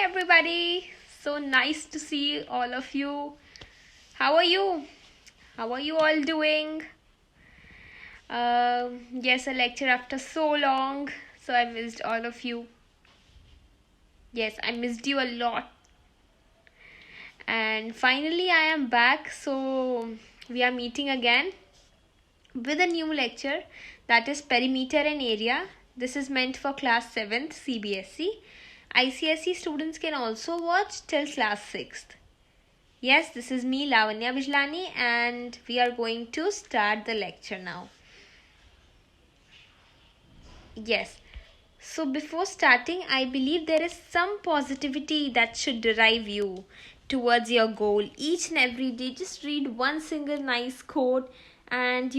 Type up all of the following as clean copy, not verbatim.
everybody. So nice to see all of you. How are you? How are you all doing? Yes, a lecture after so long. So I missed all of you. Yes, I missed you a lot. And finally, I am back. So we are meeting again with a new lecture, that is perimeter and area. This is meant for class 7th CBSE. ICSE students can also watch till class 6th. Yes, this is me, Lavanya Bijlani, and we are going to start the lecture now. Yes. So before starting, I believe there is some positivity that should drive you towards your goal. Each and every day, just read one single nice quote and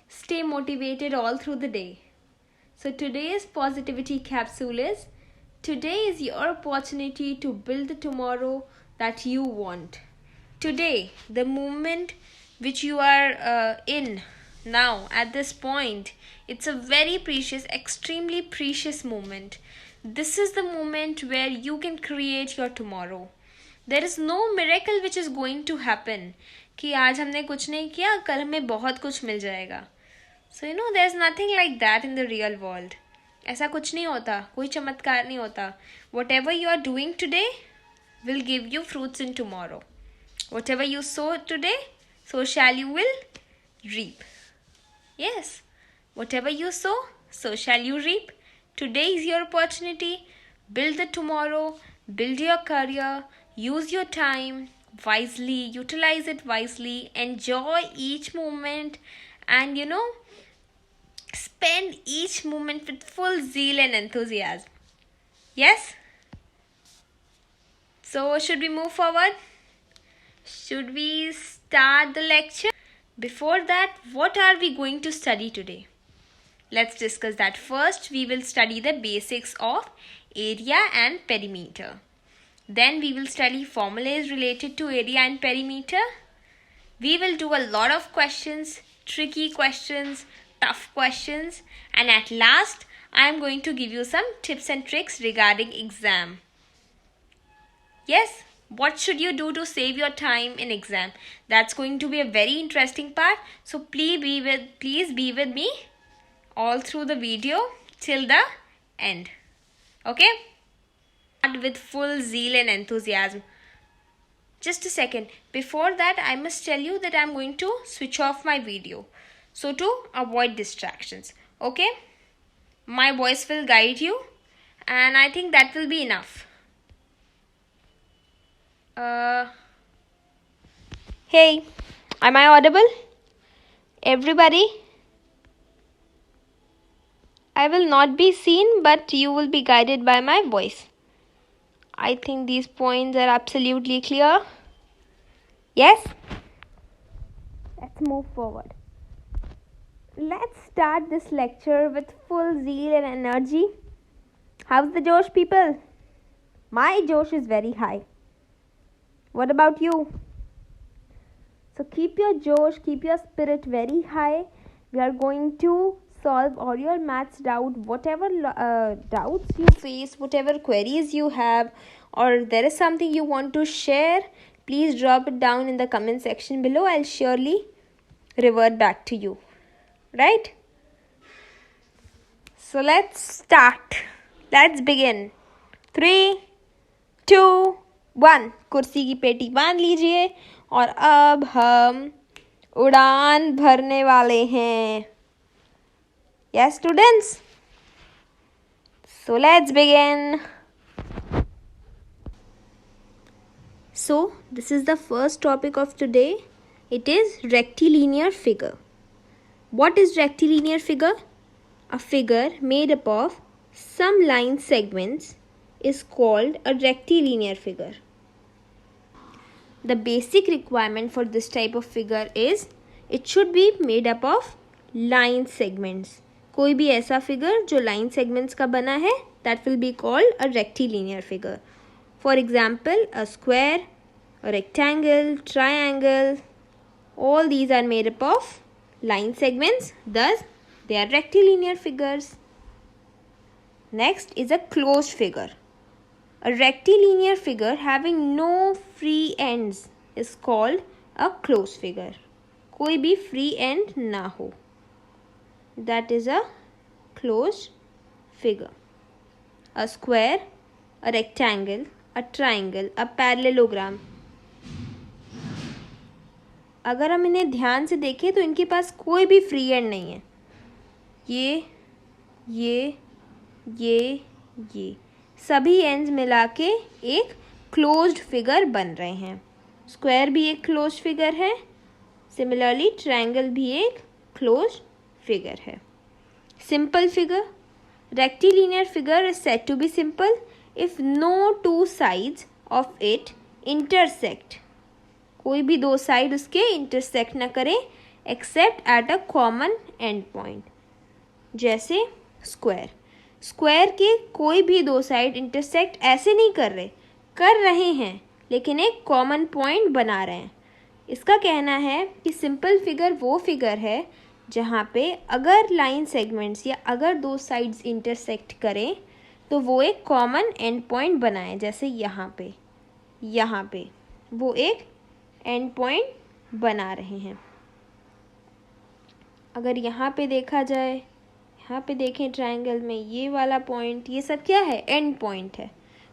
stay motivated all through the day. So today's positivity capsule is: today is your opportunity to build the tomorrow that you want. Today, the moment which you are in now at this point, it's a very precious, extremely precious moment. This is the moment where you can create your tomorrow. There is no miracle which is going to happen कि आज हमने कुछ नहीं किया कल हमें बहुत कुछ मिल जाएगा. So there's nothing like that in the real world. ऐसा कुछ नहीं होता, कोई चमत्कार नहीं होता. Whatever you are doing today will give you fruits in tomorrow. Whatever you sow today, so shall you will reap. Yes, whatever you sow, so shall you reap. Today is your opportunity. Build the tomorrow, build your career, use your time wisely, utilize it wisely, enjoy each moment, and spend each moment with full zeal and enthusiasm. Yes? So, should we move forward? Should we start the lecture? Before that, what are we going to study today? Let's discuss that. First, we will study the basics of area and perimeter. Then we will study formulas related to area and perimeter. We will do a lot of questions, tricky questions, tough questions, and at last, I am going to give you some tips and tricks regarding exam. Yes? What should you do to save your time in exam? That's going to be a very interesting part. So please be with me all through the video till the end. Okay? Start with full zeal and enthusiasm. Just a second. Before that, I must tell you that I'm going to switch off my video. So to avoid distractions. Okay? My voice will guide you, and I think that will be enough. Hey, am I audible? Everybody? I will not be seen, but you will be guided by my voice. I think these points are absolutely clear. Yes? Let's move forward. Let's start this lecture with full zeal and energy. How's the Josh, people? My Josh is very high. What about you? So keep your Josh, keep your spirit very high. We are going to solve all your maths doubt, whatever doubts you face, whatever queries you have, or there is something you want to share, please drop it down in the comment section below. I'll surely revert back to you. Right? So let's start. Let's begin. 3, 2, 1. कुर्सी की पेटी बांध लीजिए और अब हम उड़ान भरने वाले हैं. Yes, students? So let's begin. So this is the first topic of today. It is rectilinear figure. What is rectilinear figure? A figure made up of some line segments is called a rectilinear figure. The basic requirement for this type of figure is it should be made up of line segments. कोई भी ऐसा figure जो line segments का बना है, that will be called a rectilinear figure. For example, a square, a rectangle, triangle, all these are made up of line segments, thus they are rectilinear figures. Next is a closed figure. A rectilinear figure having no free ends is called a closed figure. कोई भी free end ना हो, that is a closed figure. A square, a rectangle, a triangle, a parallelogram. अगर हम इन्हें ध्यान से देखें तो इनके पास कोई भी फ्री एंड नहीं है. ये सभी एंड्स मिला के एक क्लोज्ड फिगर बन रहे हैं. स्क्वायर भी एक क्लोज्ड फिगर है. सिमिलरली ट्रायंगल भी एक क्लोज्ड फिगर है. Simple figure. Rectilinear figure is said to be simple if no two sides of it intersect. कोई भी दो साइड उसके इंटरसेक्ट ना करें except at a common end point. जैसे स्क्वायर के कोई भी दो साइड इंटरसेक्ट ऐसे नहीं कर रहे हैं लेकिन एक कॉमन पॉइंट बना रहे हैं. इसका कहना है कि सिंपल फिगर वो फिगर है जहाँ पे अगर लाइन सेगमेंट्स या अगर दो साइड्स इंटरसेक्ट करें तो वो एक कॉमन एंड पॉइंट बनाए. जैसे यहाँ पे वो एक एंड पॉइंट बना रहे हैं. अगर यहाँ पे देखा जाए, यहाँ पे देखें ट्रायंगल में ये वाला पॉइंट, ये सब क्या है? एंड पॉइंट है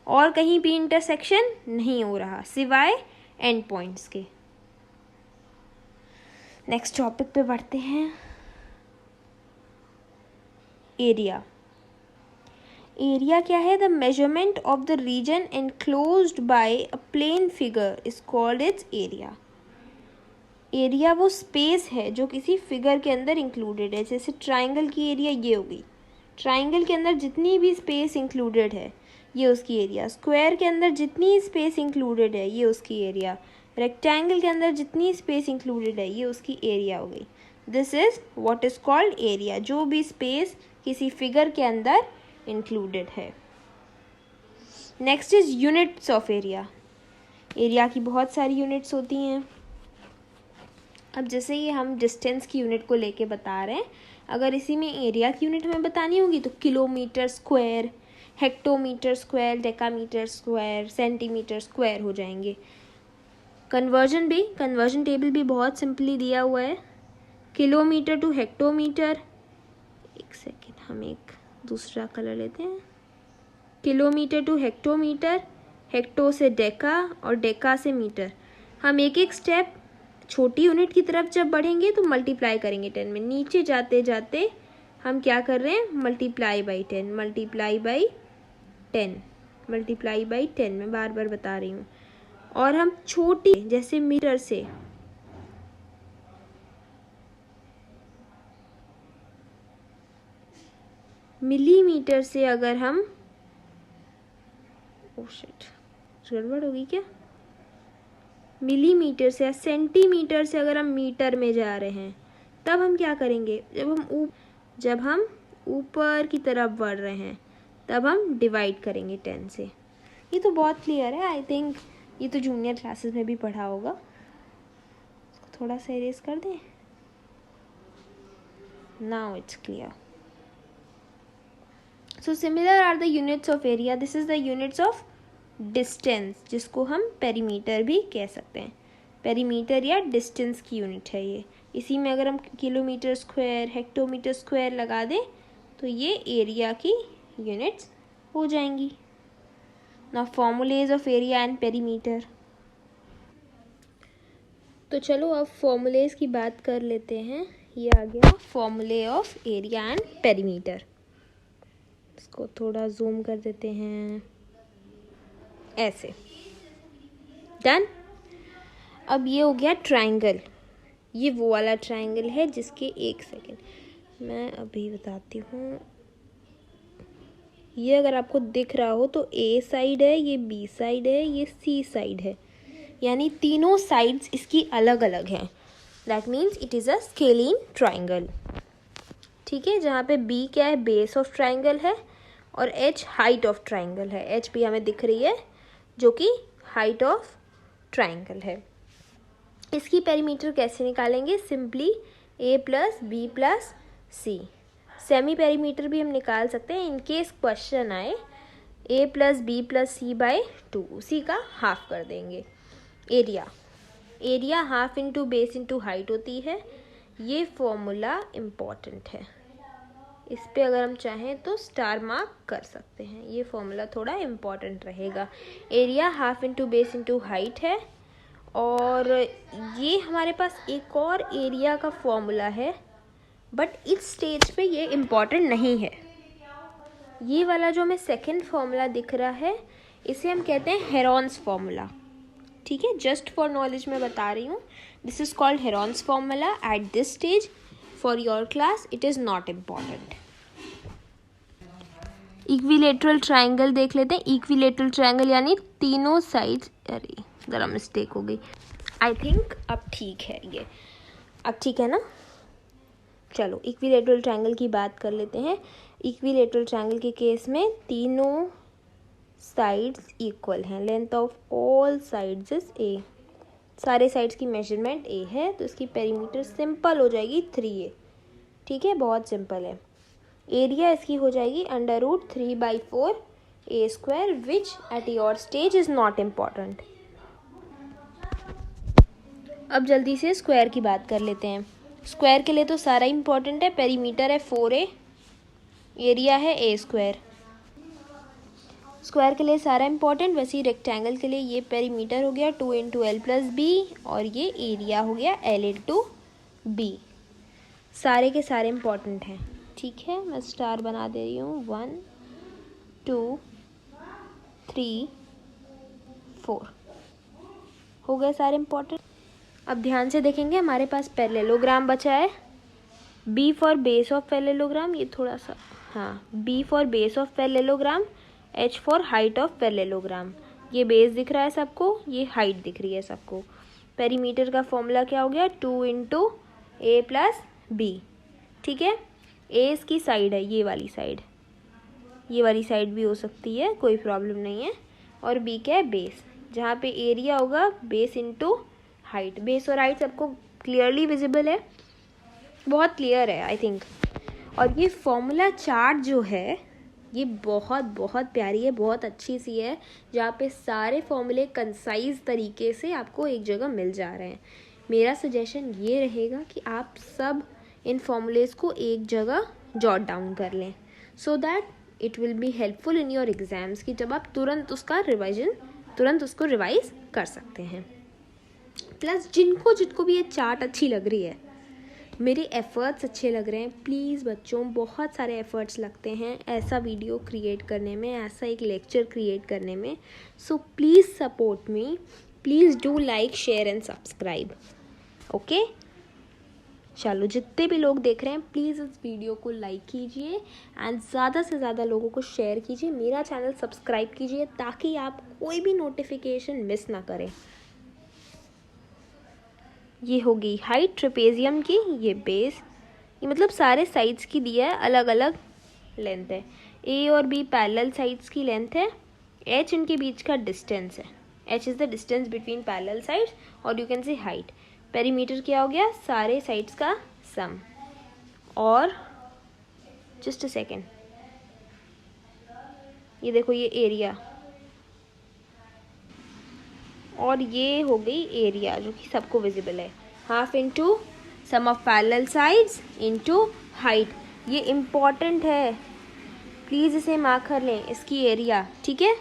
और कहीं भी इंटरसेक्शन नहीं हो रहा सिवाय एंड पॉइंट्स के. नेक्स्ट टॉपिक पे बढ़ते हैं. एरिया. एरिया क्या है? The measurement of the region enclosed by a plane figure is called its area. Area वो स्पेस है जो किसी फिगर के अंदर इंक्लूडेड है. जैसे ट्रायंगल की एरिया ये होगी. ट्रायंगल के अंदर जितनी भी स्पेस इंक्लूडेड है ये उसकी एरिया. स्क्वायर के अंदर जितनी स्पेस इंक्लूडेड है ये उसकी एरिया. रेक्टेंगल के अंदर जितनी स्पेस इंक्लूडेड है ये उसकी एरिया हो गई. This is what is called area. जो भी स्पेस किसी फिगर के अंदर इंक्लूडेड है. Next is units of area. Area की बहुत सारी यूनिट्स होती हैं. अब जैसे ये हम डिस्टेंस की यूनिट को लेके बता रहे हैं, अगर इसी में एरिया की यूनिट हमें बतानी होगी तो kilometre square, hectometre square, decametre square, centimetre square हो जाएंगे. कन्वर्जन टेबल भी बहुत सिंपली दिया हुआ है. किलोमीटर टू हेक्टोमीटर, एक सेकेंड हम एक दूसरा कलर लेते हैं. किलोमीटर टू हेक्टोमीटर, हेक्टो से डेका और डेका से मीटर. हम एक एक स्टेप छोटी यूनिट की तरफ जब बढ़ेंगे तो मल्टीप्लाई करेंगे 10 में. नीचे जाते जाते हम क्या कर रहे हैं? Multiply by 10, multiply by 10, multiply by 10. मैं बार बार बता रही हूँ. और हम छोटी जैसे मीटर से मिलीमीटर से अगर हम गड़बड़ होगी क्या? मिलीमीटर से या सेंटीमीटर से अगर हम मीटर में जा रहे हैं तब हम क्या करेंगे? जब हम ऊपर की तरफ बढ़ रहे हैं तब हम डिवाइड करेंगे 10 से. ये तो बहुत क्लियर है. आई थिंक ये तो जूनियर क्लासेस में भी पढ़ा होगा. इसको थोड़ा सा इरेज कर दें. Now it's clear. So similar are the units of area. This is the units of distance जिसको हम पेरीमीटर भी कह सकते हैं. पेरीमीटर या डिस्टेंस की यूनिट है ये. इसी में अगर हम किलोमीटर स्क्वायर, हेक्टोमीटर स्क्वायर लगा दें तो ये एरिया की यूनिट्स हो जाएंगी. Now formulas of area and perimeter. तो चलो अब फॉर्मूलेज की बात कर लेते हैं. ये आ गया फॉर्मूले ऑफ एरिया एंड पेरीमीटर. इसको थोड़ा जूम कर देते हैं ऐसे. डन. अब ये हो गया ट्रायंगल. ये वो वाला ट्रायंगल है जिसके एक सेकेंड मैं अभी बताती हूँ. ये अगर आपको दिख रहा हो तो ए साइड है, ये बी साइड है, ये सी साइड है. यानी तीनों साइड्स इसकी अलग अलग हैं. That means it is a scalene triangle. ठीक है. जहाँ पे बी क्या है? बेस ऑफ ट्रायंगल है और एच हाइट ऑफ ट्रायंगल है. एच भी हमें दिख रही है जो कि हाइट ऑफ ट्रायंगल है. इसकी पेरीमीटर कैसे निकालेंगे? Simply a plus b plus c. Semi perimeter भी हम निकाल सकते हैं इन केस क्वेश्चन आए a plus b plus c by 2, उसी का हाफ कर देंगे। Area half into base into height होती है। ये फॉर्मूला इम्पॉर्टेंट है, इस पे अगर हम चाहें तो स्टार मार्क कर सकते हैं। ये फॉर्मूला थोड़ा इम्पॉर्टेंट रहेगा। Area half into base into height है, और ये हमारे पास एक और एरिया का फॉर्मूला है, बट इस स्टेज पे ये इम्पॉर्टेंट नहीं है। ये वाला जो हमें सेकेंड फॉर्मूला दिख रहा है, इसे हम कहते हैं हेरॉन्स फॉर्मूला। ठीक है, जस्ट फॉर नॉलेज मैं बता रही हूँ, this is called Heron's formula at this stage. For your class it is not important. Equilateral triangle देख लेते हैं। इक्विलेटरल ट्राइंगल यानी तीनों साइड्स, अरे ज़रा मिस्टेक हो गई, आई थिंक अब ठीक है, ये अब ठीक है ना। चलो इक्विलेटरल ट्राइंगल की बात कर लेते हैं। इक्विलेटरल ट्राइंगल के केस में तीनों साइड्स इक्वल हैं। Length of all sides is a, सारे साइड्स की मेजरमेंट ए है, तो इसकी पेरीमीटर सिंपल हो जाएगी 3a। ठीक है, बहुत सिंपल है। एरिया इसकी हो जाएगी √3/4a², which at your stage is not important. अब जल्दी से स्क्वायर की बात कर लेते हैं। स्क्वायर के लिए तो सारा इम्पॉर्टेंट है। पेरीमीटर है 4a, एरिया है a²। स्क्वायर के लिए सारा इम्पॉर्टेंट, वैसे ही रेक्टेंगल के लिए ये पेरीमीटर हो गया 2 × l + b, और ये एरिया हो गया l × b। सारे के सारे इम्पॉर्टेंट हैं। ठीक है, मैं स्टार बना दे रही हूँ। 1 2 3 4 हो गए सारे इम्पॉर्टेंट। अब ध्यान से देखेंगे, हमारे पास पैरेललोग्राम बचा है। B for base of parallelogram, ये थोड़ा सा, हाँ, B for base of parallelogram, H for height of parallelogram. ये बेस दिख रहा है सबको, ये हाइट दिख रही है सबको। पेरीमीटर का फॉर्मूला क्या हो गया? 2 × a + b। ठीक है, a इसकी साइड है, ये वाली साइड, ये वाली साइड भी हो सकती है, कोई प्रॉब्लम नहीं है। और b क्या है? बेस, जहाँ पे एरिया होगा बेस इंटू हाइट। बेस और हाइट सबको क्लियरली विजिबल है, बहुत क्लियर है आई थिंक। और ये फॉर्मूला चार्ट जो है, ये बहुत बहुत प्यारी है, बहुत अच्छी सी है, जहाँ पे सारे फॉर्मूले कंसाइज तरीके से आपको एक जगह मिल जा रहे हैं। मेरा सजेशन ये रहेगा कि आप सब इन फॉर्मूलेस को एक जगह जॉट डाउन कर लें, so that it will be helpful in your exams, कि जब आप तुरंत उसको रिवाइज कर सकते हैं। प्लस जिनको भी ये चार्ट अच्छी लग रही है, मेरे एफ़र्ट्स अच्छे लग रहे हैं, प्लीज़ बच्चों, बहुत सारे एफ़र्ट्स लगते हैं ऐसा वीडियो क्रिएट करने में, ऐसा एक लेक्चर क्रिएट करने में। So please support me, please do like, share and subscribe. Okay, चलो जितने भी लोग देख रहे हैं प्लीज़ इस वीडियो को लाइक कीजिए एंड ज़्यादा से ज़्यादा लोगों को शेयर कीजिए। मेरा चैनल सब्सक्राइब कीजिए ताकि आप कोई भी नोटिफिकेशन मिस ना करें। ये होगी हाइट ट्रेपेजियम की, ये बेस, ये मतलब सारे साइड्स की दिया है, अलग अलग लेंथ है। ए और बी पैरेलल साइड्स की लेंथ है। एच इनके बीच का डिस्टेंस है। H is the distance between parallel sides, और you can say height. Perimeter क्या हो गया? सारे साइड्स का सम। और जस्ट अ सेकेंड, ये देखो, ये एरिया, और ये हो गई एरिया जो कि सबको विजिबल है। Half into sum of parallel sides into height, ये इम्पॉर्टेंट है, प्लीज़ इसे मार्क कर लें, इसकी एरिया। ठीक है,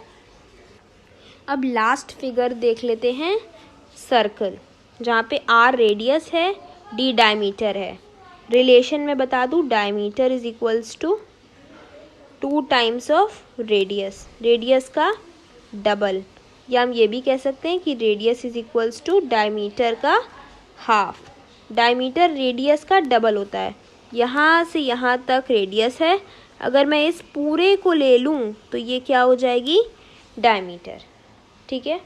अब लास्ट फिगर देख लेते हैं, सर्कल, जहाँ पे आर रेडियस है, डी डायमीटर है। रिलेशन में बता दूँ, diameter is equals to 2 times of radius, radius का डबल, या हम ये भी कह सकते हैं कि radius is equals to diameter का हाफ। डायमीटर रेडियस का डबल होता है। यहाँ से यहाँ तक रेडियस है, अगर मैं इस पूरे को ले लूँ तो ये क्या हो जाएगी? डायमीटर। ठीक है,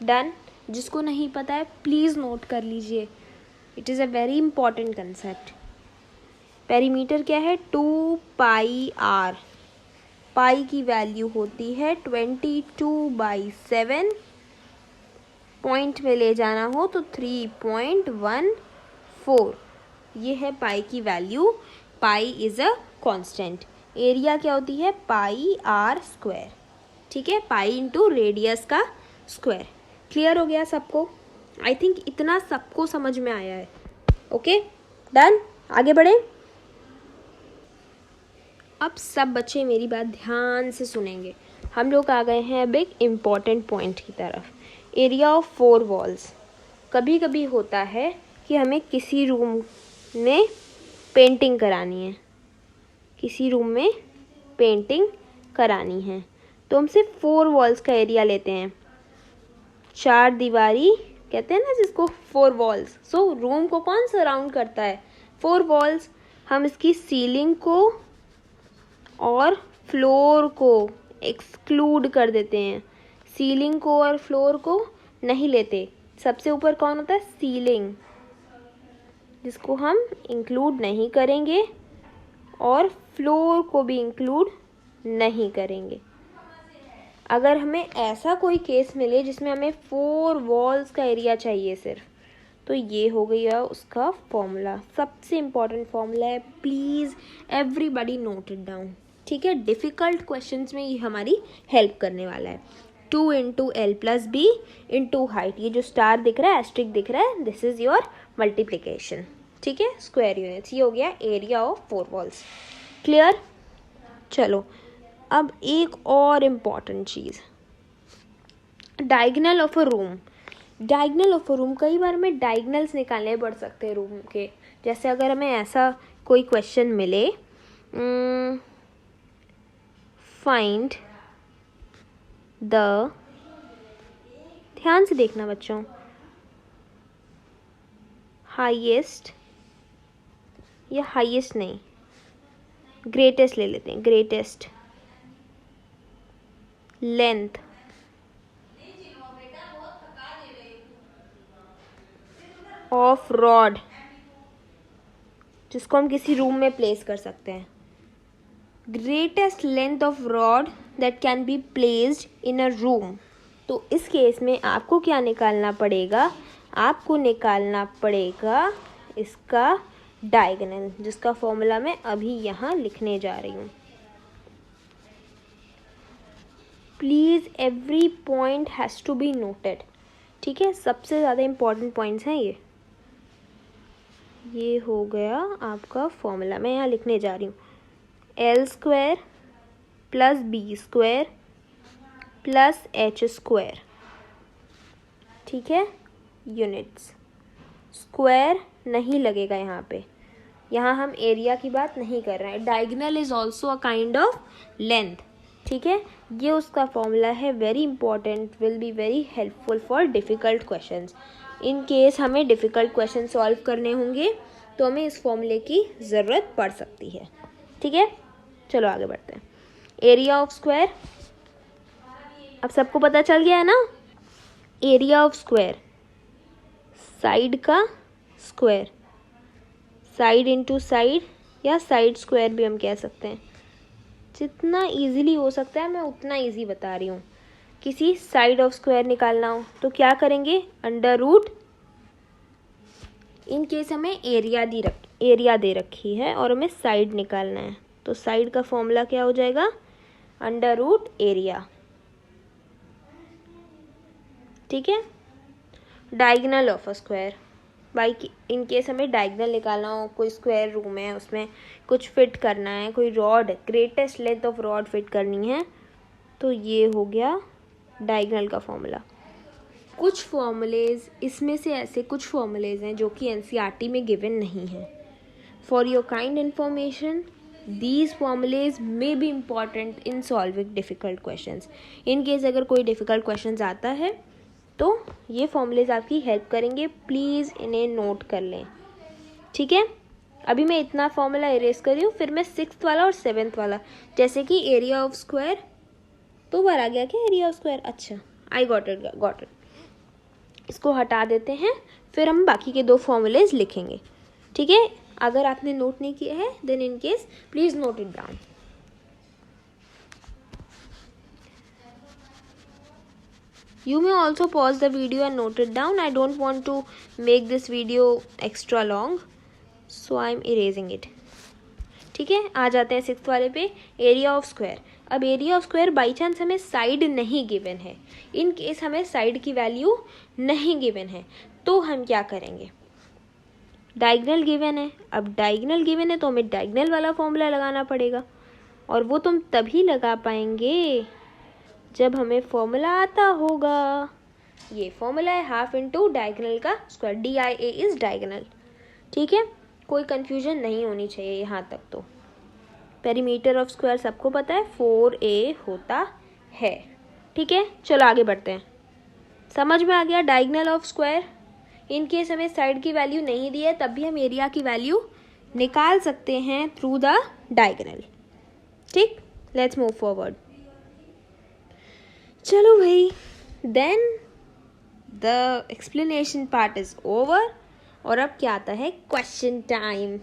डन। जिसको नहीं पता है प्लीज़ नोट कर लीजिए, it is a very important concept. Perimeter क्या है? 2πr। पाई की वैल्यू होती है 22/7, पॉइंट में ले जाना हो तो 3.14। ये है पाई की value. Pi is a constant. Area क्या होती है? πr²। ठीक है, पाई इंटू रेडियस का स्क्वायर। क्लियर हो गया सबको? आई थिंक इतना सबको समझ में आया है। ओके डन, आगे बढ़े। अब सब बच्चे मेरी बात ध्यान से सुनेंगे। हम लोग आ गए हैं अब एक इम्पॉर्टेंट पॉइंट की तरफ, एरिया ऑफ 4 वॉल्स। कभी कभी होता है कि हमें किसी रूम में पेंटिंग करानी है, किसी रूम में पेंटिंग करानी है, तो हम सिर्फ 4 वॉल्स का एरिया लेते हैं। 4 दीवारी कहते हैं ना जिसको, 4 वॉल्स। सो रूम को कौन सराउंड करता है? 4 वॉल्स। हम इसकी सीलिंग को और फ्लोर को एक्सक्लूड कर देते हैं, सीलिंग को और फ्लोर को नहीं लेते। सबसे ऊपर कौन होता है? सीलिंग, जिसको हम इंक्लूड नहीं करेंगे और फ्लोर को भी इंक्लूड नहीं करेंगे। अगर हमें ऐसा कोई केस मिले जिसमें हमें 4 वॉल्स का एरिया चाहिए सिर्फ, तो ये हो गया उसका फॉर्मूला। सबसे इम्पॉर्टेंट फॉर्मूला है, please everybody note it down. ठीक है, डिफ़िकल्ट क्वेश्चंस में ये हमारी हेल्प करने वाला है। 2 into l plus b into height, ये जो स्टार दिख रहा है, एस्ट्रिक दिख रहा है, दिस इज़ योर मल्टीप्लिकेशन। ठीक है, स्क्वायर यूनिट्स। ये हो गया एरिया ऑफ 4 वॉल्स। क्लियर? चलो अब एक और important cheese, diagonal of a room. Diagonal of a room, कई बार हमें डायगोनल्स निकालने पड़ सकते हैं रूम के। जैसे अगर हमें ऐसा कोई क्वेश्चन मिले, फाइंड द, ध्यान से देखना बच्चों, हाईएस्ट, या हाईएस्ट नहीं, ग्रेटेस्ट ले लेते हैं, ग्रेटेस्ट लेंथ ऑफ रॉड, जिसको हम किसी रूम में प्लेस कर सकते हैं। Greatest length of rod that can be placed in a room. तो इस केस में आपको क्या निकालना पड़ेगा? आपको निकालना पड़ेगा इसका डायगोनल, जिसका फॉर्मूला मैं अभी यहाँ लिखने जा रही हूँ। Please every point has to be noted. ठीक है, सबसे ज़्यादा इम्पॉर्टेंट पॉइंट्स हैं ये। ये हो गया आपका फॉर्मूला, मैं यहाँ लिखने जा रही हूँ। L square plus b square plus h square. ठीक है, यूनिट्स। स्क्वायर नहीं लगेगा यहाँ पे, यहाँ हम एरिया की बात नहीं कर रहे हैं। Diagonal is also a kind of length. ठीक है, ये उसका फॉर्मूला है, very important, will be very helpful for difficult questions. In case हमें डिफ़िकल्ट क्वेश्चन सॉल्व करने होंगे तो हमें इस फॉर्मूले की ज़रूरत पड़ सकती है। ठीक है, चलो आगे बढ़ते हैं। एरिया ऑफ स्क्वायर, अब सबको पता चल गया है ना? एरिया ऑफ स्क्वायर, साइड का स्क्वायर, साइड इंटू साइड, या साइड स्क्वायर भी हम कह सकते हैं। जितना इजीली हो सकता है मैं उतना इजी बता रही हूँ। किसी साइड ऑफ स्क्वायर निकालना हो तो क्या करेंगे? अंडर रूट, इन केस हमें एरिया दे रखी है और हमें साइड निकालना है, तो साइड का फॉर्मूला क्या हो जाएगा? Under root area. ठीक है, diagonal of a square, by in case हमें डायगोनल निकालना हो, कोई स्क्वायर रूम है, उसमें कुछ फिट करना है, कोई rod, greatest length of rod fit करनी है, तो ये हो गया डायगोनल का फॉर्मूला। कुछ फॉर्मूलेज इसमें से, ऐसे कुछ फॉर्मूलेज हैं जो कि एनसीईआरटी में गिवन नहीं है। For your kind information, these formulas may be important in solving difficult questions. In case अगर कोई डिफ़िकल्ट क्वेश्चंस आता है तो ये फॉर्मूलेज आपकी हेल्प करेंगे, प्लीज़ इन्हें नोट कर लें। ठीक है, अभी मैं इतना फॉर्मूला इरेज कर रही हूँ, फिर मैं 6th वाला और 7th वाला, जैसे कि एरिया ऑफ स्क्वायर, 2 बार आ गया क्या एरिया ऑफ स्क्वायर? अच्छा, आई गॉट इट। इसको हटा देते हैं, फिर हम बाकी के 2 फॉर्मूलेज लिखेंगे। ठीक है, अगर आपने नोट नहीं किया है then in case please note it down. You may also pause the video and note it down. I don't want to make this video extra long, so I'm erasing it. ठीक है, आ जाते हैं 6th वाले पे, area of square. अब area of square by chance हमें side नहीं given है, इन केस हमें साइड की वैल्यू नहीं गिवन है, तो हम क्या करेंगे, डायगनल गिवन है। अब डायगनल गिवन है तो हमें डायगनल वाला फॉर्मूला लगाना पड़ेगा, और वो तुम तभी लगा पाएंगे जब हमें फॉर्मूला आता होगा। ये फॉर्मूला है हाफ इंटू डायगनल का स्क्वायर, DIA इज डायगनल। ठीक है, कोई कंफ्यूजन नहीं होनी चाहिए यहाँ तक। तो पेरीमीटर ऑफ स्क्वायर सबको पता है 4A होता है। ठीक है, चलो आगे बढ़ते हैं। समझ में आ गया diagonal of square. In case हमें साइड की वैल्यू नहीं दी है तब भी हम एरिया की वैल्यू निकाल सकते हैं थ्रू द डायगनल। ठीक, लेट्स मूव फॉरवर्ड। चलो भाई, then the explanation part is over, और अब क्या आता है, question time.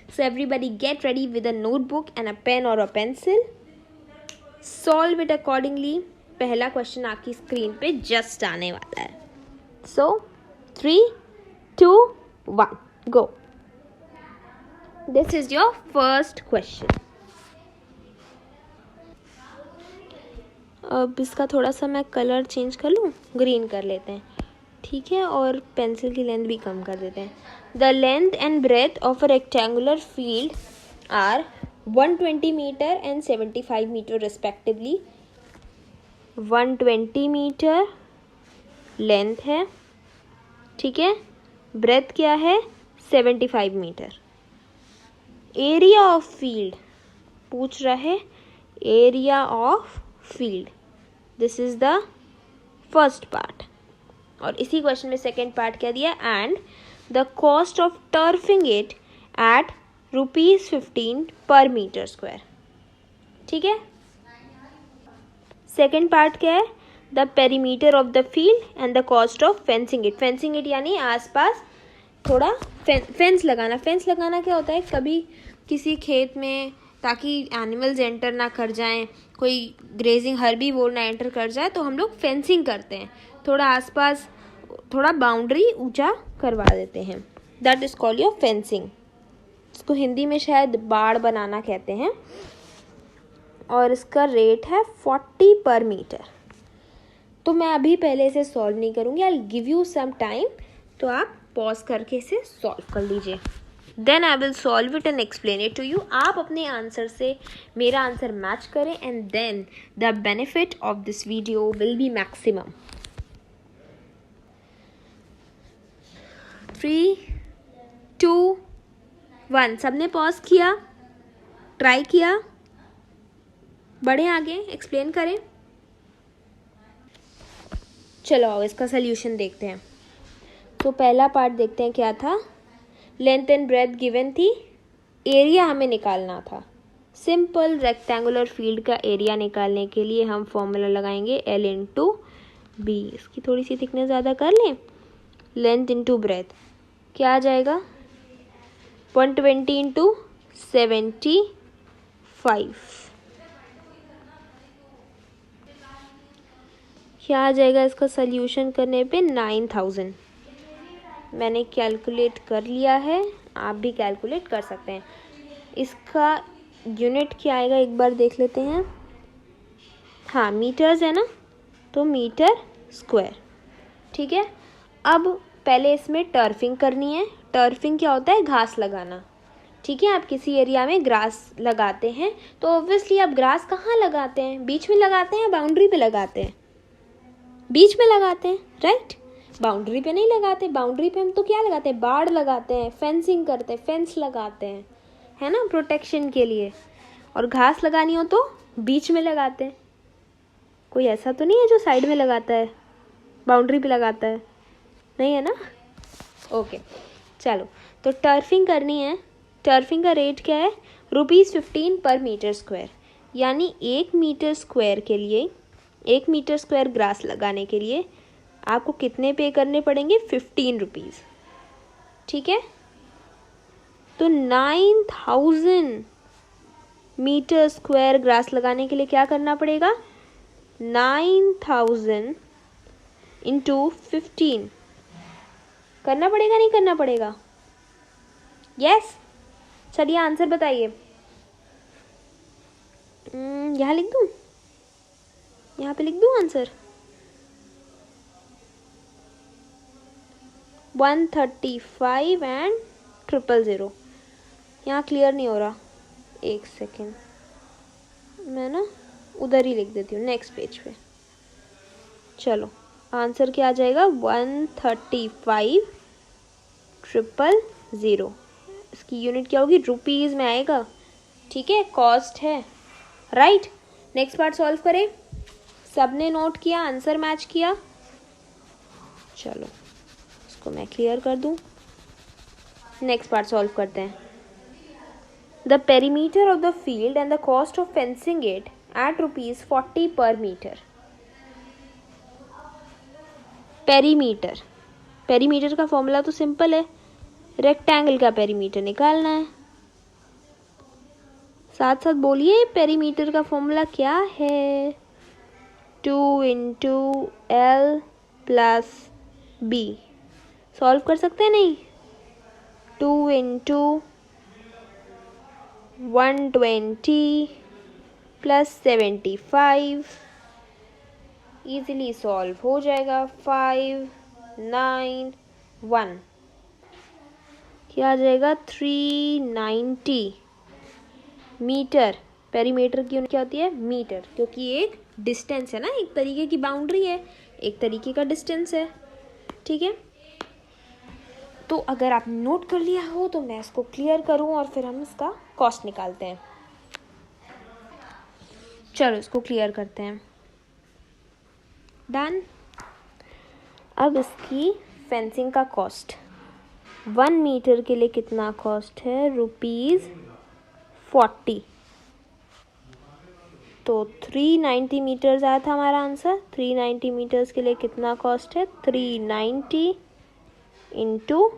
So everybody get ready with a notebook and a pen और a pencil, solve it accordingly. पहला क्वेश्चन आपकी स्क्रीन पे जस्ट आने वाला है। So 3, 2, 1 go. This is your first question. अब इसका थोड़ा सा मैं कलर चेंज कर लूँ, ग्रीन कर लेते हैं। ठीक है, और पेंसिल की लेंथ भी कम कर देते हैं। The length and breadth of a rectangular field are 120 metre and 75 metre respectively. 120 metre length है, ठीक है, ब्रेथ क्या है 75 मीटर। एरिया ऑफ फील्ड पूछ रहा है, area of field, this is the first part. और इसी क्वेश्चन में सेकेंड पार्ट क्या दिया, and the cost of turfing it at ₹15 पर मीटर स्क्वायर। ठीक है, सेकेंड पार्ट क्या है, the perimeter of the field and the cost of fencing it. Fencing it यानी आसपास थोड़ा फेंस लगाना। फेंस लगाना क्या होता है, कभी किसी खेत में ताकि एनिमल्स एंटर ना कर जाएं, कोई ग्रेजिंग हर्बीवोर ना एंटर कर जाए, तो हम लोग फेंसिंग करते हैं, थोड़ा आसपास थोड़ा बाउंड्री ऊंचा करवा देते हैं। That is called your fencing. इसको हिंदी में शायद बाड़ बनाना कहते हैं, और इसका रेट है 40 पर मीटर। तो मैं अभी पहले इसे सॉल्व नहीं करूँगी, I will give you some time, तो आप पॉज करके इसे सॉल्व कर लीजिए। Then I will solve it and explain it to you. आप अपने आंसर से मेरा आंसर मैच करें, and then the benefit of this video will be maximum. 3, 2, 1 सबने पॉज किया, ट्राई किया, बढ़े आगे, एक्सप्लेन करें। चलो आओ इसका सल्यूशन देखते हैं। तो पहला पार्ट देखते हैं क्या था, लेंथ एंड ब्रेथ गिवन थी, एरिया हमें निकालना था। सिंपल रेक्टेंगुलर फील्ड का एरिया निकालने के लिए हम फॉर्मूला लगाएंगे L इंटू बी। इसकी थोड़ी सी थिकनेस ज़्यादा कर लें। लेंथ इंटू ब्रेथ क्या आ जाएगा, 120 इंटू 75, क्या आ जाएगा इसका सल्यूशन करने पे 9000। मैंने कैलकुलेट कर लिया है, आप भी कैलकुलेट कर सकते हैं। इसका यूनिट क्या आएगा एक बार देख लेते हैं। हाँ मीटर्स है ना, तो मीटर स्क्वायर। ठीक है, अब पहले इसमें टर्फिंग करनी है। टर्फिंग क्या होता है, घास लगाना। ठीक है, आप किसी एरिया में ग्रास लगाते हैं तो ऑब्वियसली आप ग्रास कहाँ लगाते हैं, बीच में लगाते हैं या बाउंड्री पे लगाते हैं, बीच में लगाते हैं, राइट। बाउंड्री पे नहीं लगाते, बाउंड्री पे हम तो क्या लगाते हैं, बाड़ लगाते हैं, फेंसिंग करते हैं, फेंस लगाते हैं, है ना, प्रोटेक्शन के लिए। और घास लगानी हो तो बीच में लगाते हैं। कोई ऐसा तो नहीं है जो साइड में लगाता है, बाउंड्री पे लगाता है, नहीं है ना। ओके चलो, तो टर्फिंग करनी है। टर्फिंग का रेट क्या है, ₹15 पर मीटर स्क्वायर। यानी 1 मीटर स्क्वायर के लिए, 1 मीटर स्क्वायर ग्रास लगाने के लिए आपको कितने पे करने पड़ेंगे, 15 रुपीज़। ठीक है, तो 9000 मीटर स्क्वायर ग्रास लगाने के लिए क्या करना पड़ेगा, 9000 इंटू 15 करना पड़ेगा, नहीं करना पड़ेगा। यस, चलिए आंसर बताइए। यहाँ लिख दूँ, यहाँ पे लिख दूँ आंसर 135 एंड 000। यहाँ क्लियर नहीं हो रहा, एक सेकेंड, मैं ना उधर ही लिख देती हूँ नेक्स्ट पेज पे। चलो आंसर क्या आ जाएगा 135,000। इसकी यूनिट क्या होगी, रुपीज़ में आएगा, ठीक है, कॉस्ट है, राइट। नेक्स्ट पार्ट सॉल्व करें, सबने नोट किया, आंसर मैच किया। चलो इसको मैं क्लियर कर दूं, नेक्स्ट पार्ट सॉल्व करते हैं। The perimeter of the field and the cost of fencing it eight ₹40 पर मीटर। पेरीमीटर, पेरीमीटर का फॉर्मूला तो सिंपल है, रेक्टेंगल का पेरीमीटर निकालना है। साथ साथ बोलिए पेरीमीटर का फॉर्मूला क्या है, 2 × L + B। सॉल्व कर सकते हैं नहीं, 2 × 120 + 75, इजीली सॉल्व हो जाएगा। 591 क्या आ जाएगा, 390 मीटर। पेरीमीटर की यूनिट क्या होती है, मीटर, क्योंकि एक डिस्टेंस है ना, एक तरीके की बाउंड्री है, एक तरीके का डिस्टेंस है, ठीक है। तो अगर आप नोट कर लिया हो तो मैं इसको क्लियर करूं और फिर हम इसका कॉस्ट निकालते हैं। चलो इसको क्लियर करते हैं, डन। अब इसकी फेंसिंग का कॉस्ट, 1 मीटर के लिए कितना कॉस्ट है, ₹40। तो 390 मीटर्स आया था हमारा आंसर। 390 मीटर्स के लिए कितना कॉस्ट है, 390 ×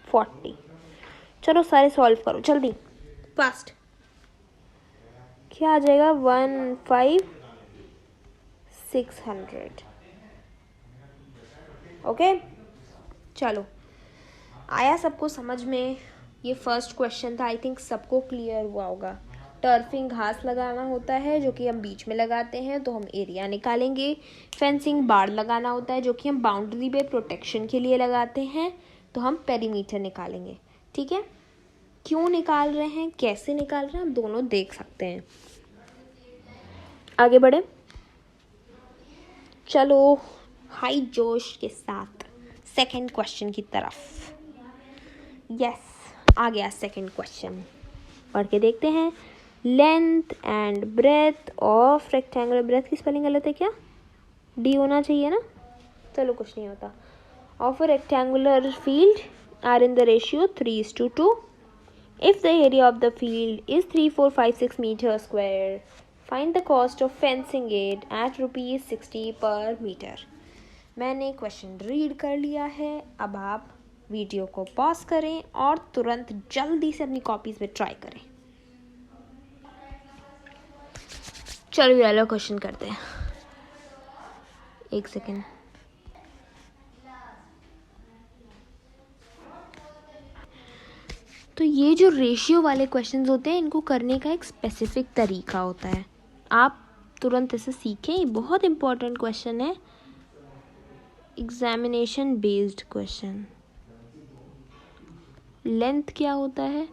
40। चलो सारे सॉल्व करो जल्दी, फास्ट। क्या आ जाएगा, 15,600। ओके, चलो आया सबको समझ में। ये फर्स्ट क्वेश्चन था, आई थिंक सबको क्लियर हुआ होगा। टर्फिंग घास लगाना होता है जो कि हम बीच में लगाते हैं तो हम एरिया निकालेंगे। फेंसिंग बाड़ लगाना होता है जो कि हम बाउंड्री पे प्रोटेक्शन के लिए लगाते हैं तो हम पेरीमीटर निकालेंगे, ठीक है। क्यों निकाल रहे हैं, कैसे निकाल रहे हैं, हम दोनों देख सकते हैं। आगे बढ़े, चलो हाई जोश के साथ सेकंड क्वेश्चन की तरफ। यस, आ गया सेकंड क्वेश्चन, पढ़ के देखते हैं। Length and breadth of rectangular, breadth की स्पेलिंग गलत है क्या, डी होना चाहिए ना, चलो कुछ नहीं होता। Of a rectangular field are in the ratio 3:2। If the area of the field is 3456 metre square, find the cost of fencing it at ₹60 per metre. मैंने क्वेश्चन रीड कर लिया है, अब आप वीडियो को पॉज करें और तुरंत जल्दी से अपनी कॉपीज में ट्राई करें। चलो ये वाला क्वेश्चन करते हैं, एक सेकेंड। तो ये जो रेशियो वाले क्वेश्चंस होते हैं इनको करने का एक स्पेसिफिक तरीका होता है, आप तुरंत इसे सीखें, ये बहुत इंपॉर्टेंट क्वेश्चन है, एग्जामिनेशन बेस्ड क्वेश्चन। लेंथ क्या होता है,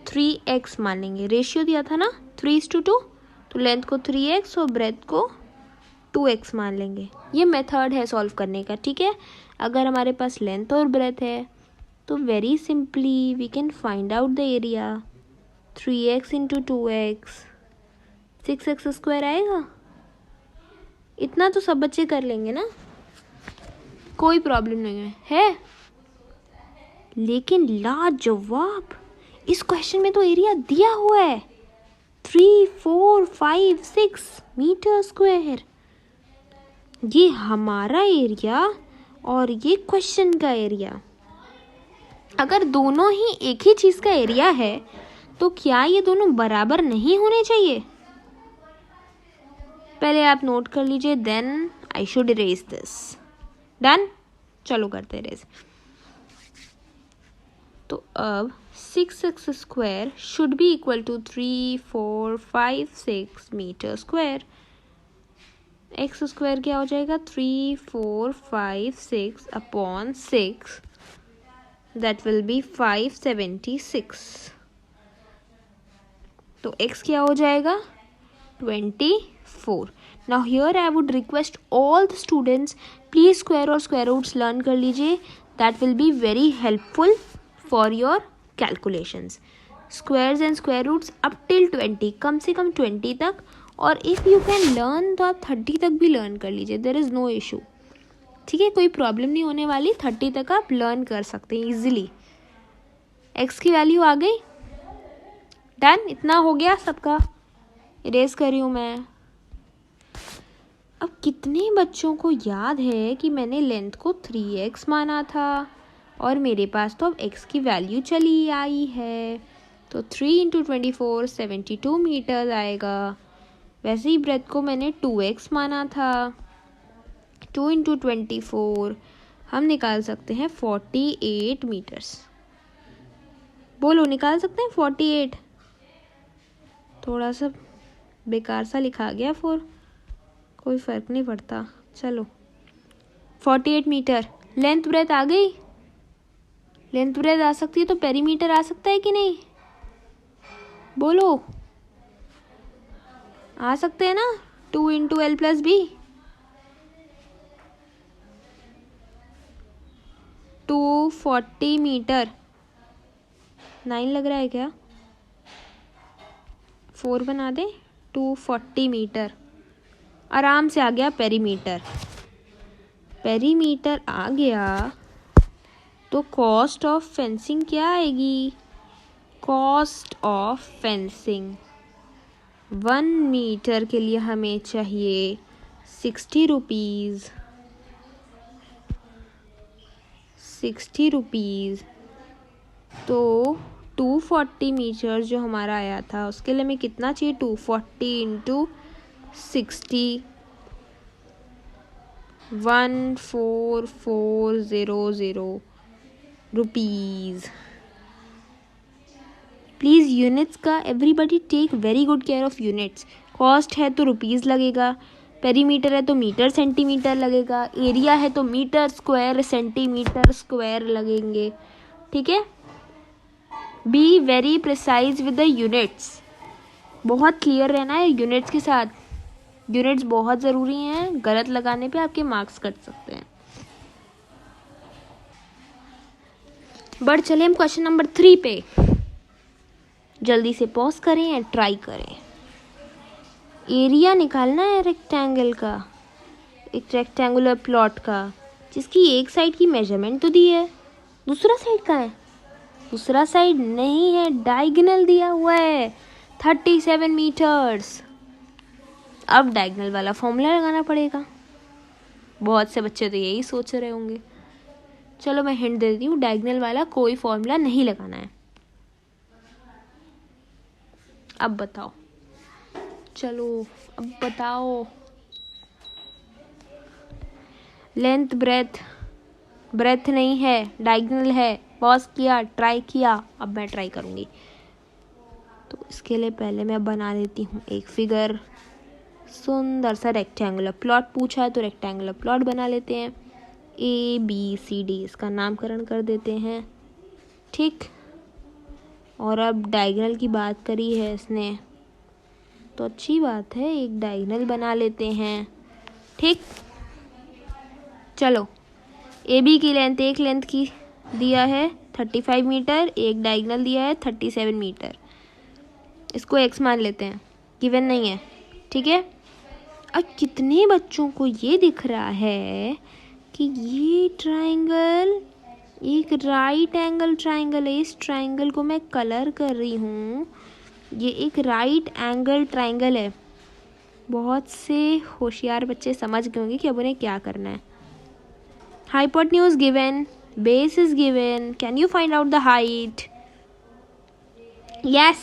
3x मान लेंगे, रेशियो दिया था ना 3:2, तो लेंथ को 3x और ब्रेथ को 2x मान लेंगे। ये मेथड है सॉल्व करने का, ठीक है। अगर हमारे पास लेंथ और ब्रेथ है तो very simply we can find out the area, 3x × 2x 6x² आएगा। इतना तो सब बच्चे कर लेंगे ना, कोई प्रॉब्लम नहीं है। लेकिन लाजवाब, इस क्वेश्चन में तो एरिया दिया हुआ है 3456 मीटर स्क्वायर। ये हमारा एरिया और ये क्वेश्चन का एरिया, अगर दोनों ही एक ही चीज़ का एरिया है तो क्या ये दोनों बराबर नहीं होने चाहिए। पहले आप नोट कर लीजिए, then I should erase this. Done, चलो करते इरेज। तो अब 6x square should be equal to 3, 4, 5, 6 meter square. x square क्या हो जाएगा? 3, 4, 5, 6 upon 6. That will be 576. तो x क्या हो जाएगा? 24. Now here I would request all the students, please square और square roots learn कर लीजिए. That will be very helpful for your calculations. Squares and square roots up till 20, कम से कम 20 तक, और if you can learn तो आप 30 तक भी learn कर लीजिए. There is no issue. ठीक है, कोई प्रॉब्लम नहीं होने वाली. 30 तक आप लर्न कर सकते हैं इजीली. x की वैल्यू आ गई. डन. इतना हो गया सबका. इरेज कर रही हूँ मैं. अब कितने बच्चों को याद है कि मैंने लेंथ को 3x माना था और मेरे पास तो अब x की वैल्यू चली आई है. तो 3 × 24 72 मीटर आएगा. वैसे ही ब्रेथ को मैंने 2x माना था. 2 × 24 हम निकाल सकते हैं 48 मीटर्स. बोलो, निकाल सकते हैं 48? थोड़ा सा बेकार सा लिखा गया 4, कोई फ़र्क नहीं पड़ता. चलो 48 मीटर. लेंथ ब्रेथ आ गई. लेंथ ब्रेथ आ सकती है तो पेरीमीटर आ सकता है कि नहीं? बोलो, आ सकते हैं ना? 2 × L + B 240 मीटर. 9 लग रहा है क्या? 4 बना दें. 240 मीटर. आराम से आ गया पेरीमीटर. पेरीमीटर आ गया तो कॉस्ट ऑफ फेंसिंग क्या आएगी? कॉस्ट ऑफ फेंसिंग 1 मीटर के लिए हमें चाहिए 60 रुपीज़. 60 रुपीज़. तो 240 मीटर जो हमारा आया था उसके लिए हमें कितना चाहिए? 240 × 60 14400 रुपीज़. प्लीज़ यूनिट्स का everybody take very good care of units. Cost है तो रुपीज़ लगेगा, पेरीमीटर है तो मीटर सेंटीमीटर लगेगा, एरिया है तो मीटर स्क्वायर सेंटीमीटर स्क्वायर लगेंगे. ठीक है. Be very precise with the units. बहुत क्लियर रहना है यूनिट्स के साथ. यूनिट्स बहुत ज़रूरी हैं. गलत लगाने पे आपके मार्क्स कट सकते हैं. बढ़ चले हम क्वेश्चन नंबर 3 पे. जल्दी से पॉज करें या ट्राई करें. एरिया निकालना है रेक्टेंगल का, एक रेक्टेंगुलर प्लॉट का, जिसकी एक साइड की मेजरमेंट तो दी है. दूसरा साइड का है? दूसरा साइड नहीं है, डायगोनल दिया हुआ है 37 मीटर्स. अब डायगोनल वाला फॉर्मूला लगाना पड़ेगा. बहुत से बच्चे तो यही सोच रहे होंगे. चलो मैं हिंट दे देती हूँ, डायगोनल वाला कोई फॉर्मूला नहीं लगाना है. अब बताओ. चलो अब बताओ. लेंथ ब्रेथ नहीं है, डायगोनल है. पॉज किया, ट्राई किया. अब मैं ट्राई करूँगी. तो इसके लिए पहले मैं बना लेती हूँ एक फिगर. सुंदर सा रेक्टेंगुलर प्लॉट पूछा है तो रेक्टेंगुलर प्लॉट बना लेते हैं. ABCD इसका नामकरण कर देते हैं. ठीक. और अब डायगोनल की बात करी है इसने तो अच्छी बात है, एक डायगोनल बना लेते हैं. ठीक. चलो, AB की लेंथ, एक लेंथ की दिया है 35 मीटर, एक डायगोनल दिया है 37 मीटर. इसको x मान लेते हैं, गिवन नहीं है. ठीक है. अब कितने बच्चों को ये दिख रहा है कि ये ट्राइंगल एक राइट एंगल ट्राइंगल है. इस ट्राइंगल को मैं कलर कर रही हूँ. ये एक राइट एंगल ट्राइंगल है. बहुत से होशियार बच्चे समझ गए होंगे कि अब उन्हें क्या करना है. Hypotenuse given, base is given. Can you find out the height? Yes.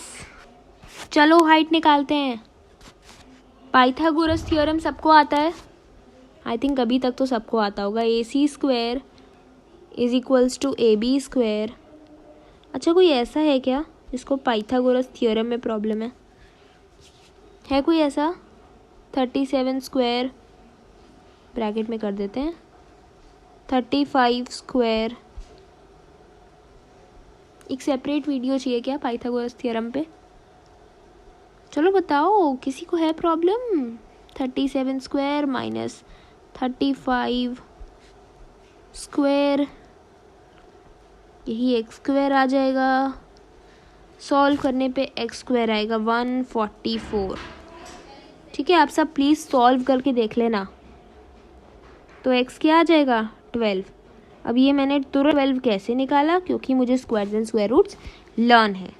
चलो हाइट निकालते हैं. पाइथागोरस थ्योरम सबको आता है. आई थिंक अभी तक तो सबको आता होगा. AC² = AB². अच्छा, कोई ऐसा है क्या जिसको पाइथागोरस थ्योरम में प्रॉब्लम है कोई ऐसा? 37 स्क्वायर ब्रैकेट में कर देते हैं, 35 स्क्वायर। एक सेपरेट वीडियो चाहिए क्या पाइथागोरस थ्योरम पे? चलो बताओ, किसी को है प्रॉब्लम? 37 स्क्वायर माइनस 35 स्क्वायर, यही एक्स स्क्वायर आ जाएगा। सॉल्व करने पे एक्स स्क्वायर आएगा 144। ठीक है, आप सब प्लीज़ सॉल्व करके देख लेना। तो एक्स क्या आ जाएगा? 12। अब ये मैंने तुरंत 12 कैसे निकाला? क्योंकि मुझे square and square roots learn है।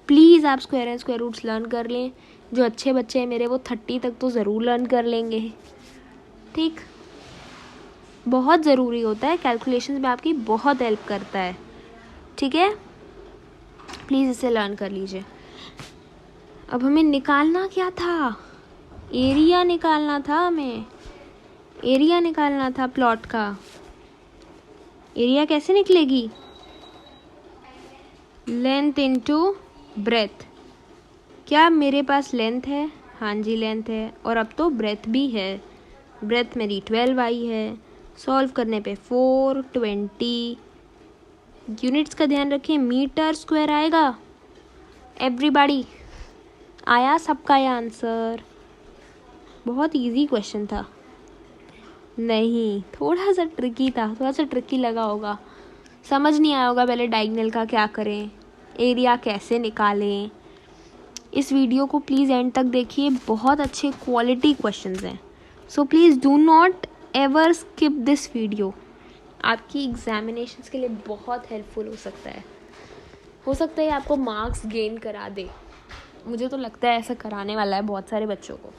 प्लीज़ आप square and square roots learn कर लें। जो अच्छे बच्चे हैं मेरे, वो 30 तक तो ज़रूर लर्न कर लेंगे। ठीक, बहुत ज़रूरी होता है, कैलकुलेशंस में आपकी बहुत हेल्प करता है। ठीक है, प्लीज़ इसे लर्न कर लीजिए। अब हमें निकालना क्या था? एरिया निकालना था हमें, एरिया निकालना था प्लॉट का। एरिया कैसे निकलेगी? Length into breadth. क्या मेरे पास लेंथ है? हाँ जी लेंथ है, और अब तो ब्रेथ भी है। ब्रेथ मेरी 12 आई है। सॉल्व करने पे 420। यूनिट्स का ध्यान रखें, मीटर स्क्वायर आएगा। एवरीबॉडी आया? सबका ये आंसर? बहुत इजी क्वेश्चन था। नहीं, थोड़ा सा ट्रिकी था, थोड़ा सा ट्रिकी लगा होगा, समझ नहीं आया होगा पहले डायगोनल का क्या करें, एरिया कैसे निकालें। इस वीडियो को प्लीज़ एंड तक देखिए, बहुत अच्छे क्वालिटी क्वेश्चंस हैं। So please do not ever skip this video. आपकी एग्जामिनेशंस के लिए बहुत हेल्पफुल हो सकता है आपको मार्क्स गेन करा दे। मुझे तो लगता है ऐसा कराने वाला है बहुत सारे बच्चों को।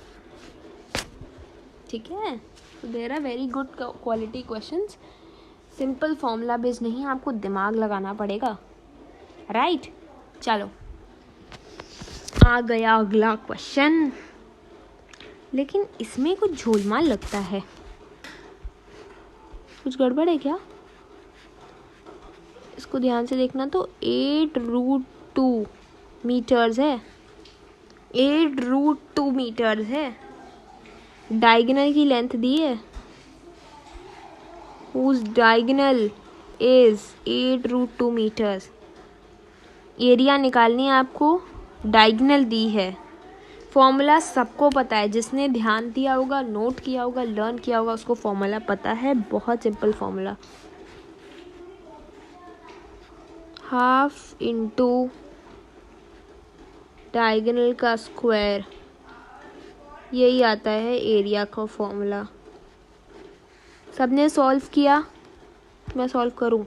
ठीक है, तो there are very good quality questions. Simple formula based नहीं, आपको दिमाग लगाना पड़ेगा। राइट, चलो आ गया अगला क्वेश्चन। लेकिन इसमें कुछ झोलमाल लगता है, कुछ गड़बड़ है क्या? इसको ध्यान से देखना। तो 8√2 मीटर्स है, 8√2 मीटर्स है। डायगोनल की लेंथ दी है, whose diagonal is 8√2 metres. Area निकालनी है आपको, डायगोनल दी है। फॉर्मूला सबको पता है, जिसने ध्यान दिया होगा, नोट किया होगा, लर्न किया होगा, उसको फॉर्मूला पता है। बहुत simple formula, half into diagonal का स्क्वायर, यही आता है एरिया का फॉर्मूला। सबने सॉल्व किया? मैं सॉल्व करूं?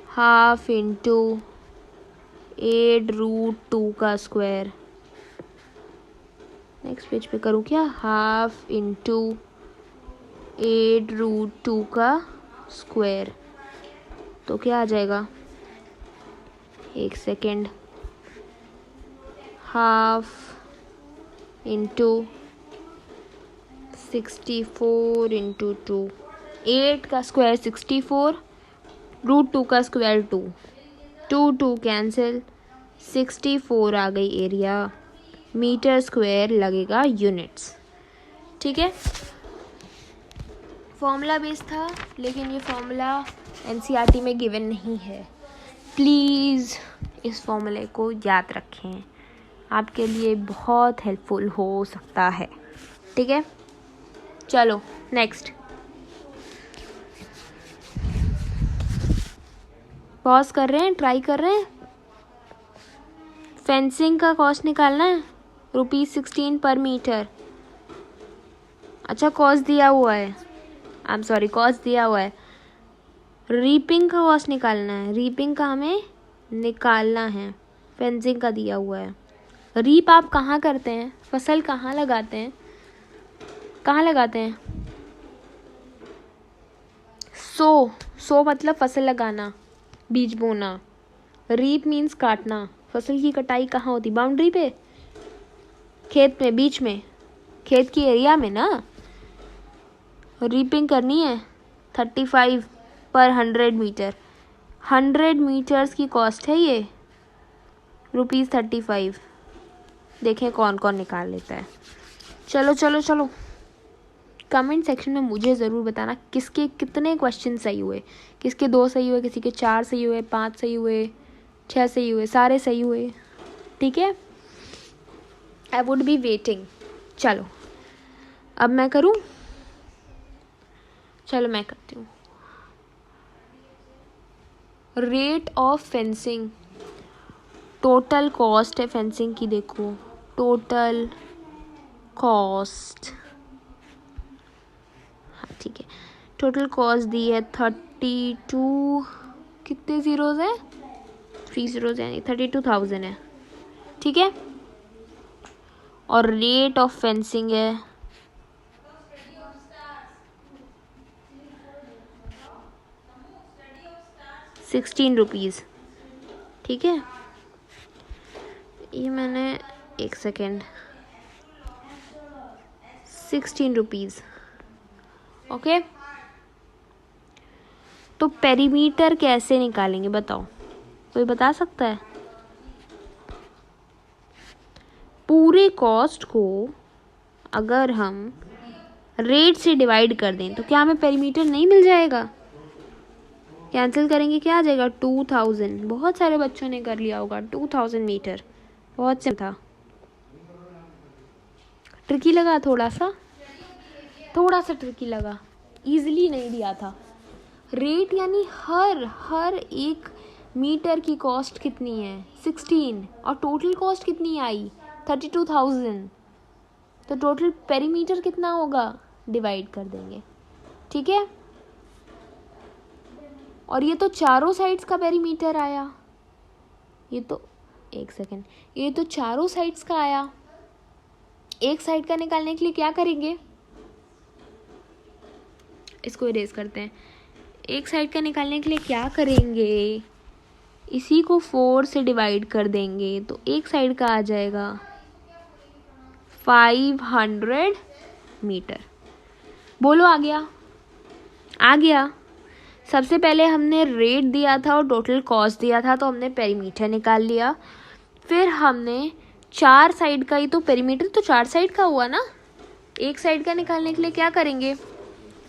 हाफ इंटू 8√2 का स्क्वायर। नेक्स्ट पेज पे करूं क्या? हाफ इंटू 8√2 का स्क्वायर। तो क्या आ जाएगा? एक सेकेंड। Half into 64 into 2। 8 का स्क्वायर 64, √2 का स्क्वायर 2, 2 कैंसिल, 64 आ गई एरिया। मीटर स्क्वायर लगेगा यूनिट्स। ठीक है, फॉर्मूला बेस था, लेकिन ये फॉर्मूला एनसीईआरटी में गिवन नहीं है। प्लीज़ इस फॉर्मूले को याद रखें, आपके लिए बहुत हेल्पफुल हो सकता है। ठीक है, चलो नेक्स्ट। पॉज कर रहे हैं, ट्राई कर रहे हैं। फेंसिंग का कॉस्ट निकालना है, ₹16 पर मीटर। अच्छा, कॉस्ट दिया हुआ है, आई एम सॉरी, कॉस्ट दिया हुआ है। रीपिंग का कॉस्ट निकालना है, रीपिंग का हमें निकालना है, फेंसिंग का दिया हुआ है। रीप आप कहाँ करते हैं? फसल कहाँ लगाते हैं? कहाँ लगाते हैं? सो मतलब फसल लगाना, बीज बोना। रीप मीन्स काटना। फसल की कटाई कहाँ होती? बाउंड्री पे, खेत में, बीच में, खेत की एरिया में ना। रीपिंग करनी है 35 पर 100 मीटर। 100 मीटर्स की कॉस्ट है ये, ₹35। देखें कौन कौन निकाल लेता है। चलो चलो चलो, कमेंट सेक्शन में मुझे ज़रूर बताना किसके कितने क्वेश्चन सही हुए। किसके 2 सही हुए, किसी के 4 सही हुए, 5 सही हुए, 6 सही हुए, सारे सही हुए। ठीक है, आई वुड बी वेटिंग। चलो अब मैं करूँ, चलो मैं करती हूँ। Rate of fencing, total cost है फेंसिंग की, देखो टोटल कॉस्ट। हाँ ठीक है, टोटल कॉस्ट दी है 32, कितने ज़ीरोज़ हैं, 3 ज़ीरोज़ यानी 32,000 है। ठीक है, और रेट ऑफ फेंसिंग है 16 रुपीज़। ठीक है, ये मैंने, एक सेकेंड, 16 रुपीज़। ओके, तो पेरीमीटर कैसे निकालेंगे बताओ, कोई बता सकता है? पूरे कॉस्ट को अगर हम रेट से डिवाइड कर दें तो क्या हमें पेरीमीटर नहीं मिल जाएगा? कैंसिल करेंगे क्या आ जाएगा? 2000। बहुत सारे बच्चों ने कर लिया होगा 2000 मीटर, बहुत सिंपल था। ट्रिकी लगा, थोड़ा सा ट्रिकी लगा, इजीली नहीं दिया था। रेट यानी हर एक मीटर की कॉस्ट कितनी है? 16, और टोटल कॉस्ट कितनी आई? 32,000। तो टोटल पेरीमीटर कितना होगा, डिवाइड कर देंगे। ठीक है, और ये तो चारों साइड्स का पेरीमीटर आया, ये तो, एक सेकेंड, ये तो चारों साइड्स का आया। एक साइड का निकालने के लिए क्या करेंगे, इसको इरेज करते हैं। एक साइड का निकालने के लिए क्या करेंगे, इसी को 4 से डिवाइड कर देंगे, तो एक साइड का आ जाएगा 500 मीटर। बोलो आ गया? आ गया। सबसे पहले हमने रेट दिया था और टोटल कॉस्ट दिया था, तो हमने पेरीमीटर निकाल लिया। फिर हमने 4 साइड का, ही तो पेरीमीटर तो 4 साइड का हुआ ना। एक साइड का निकालने के लिए क्या करेंगे,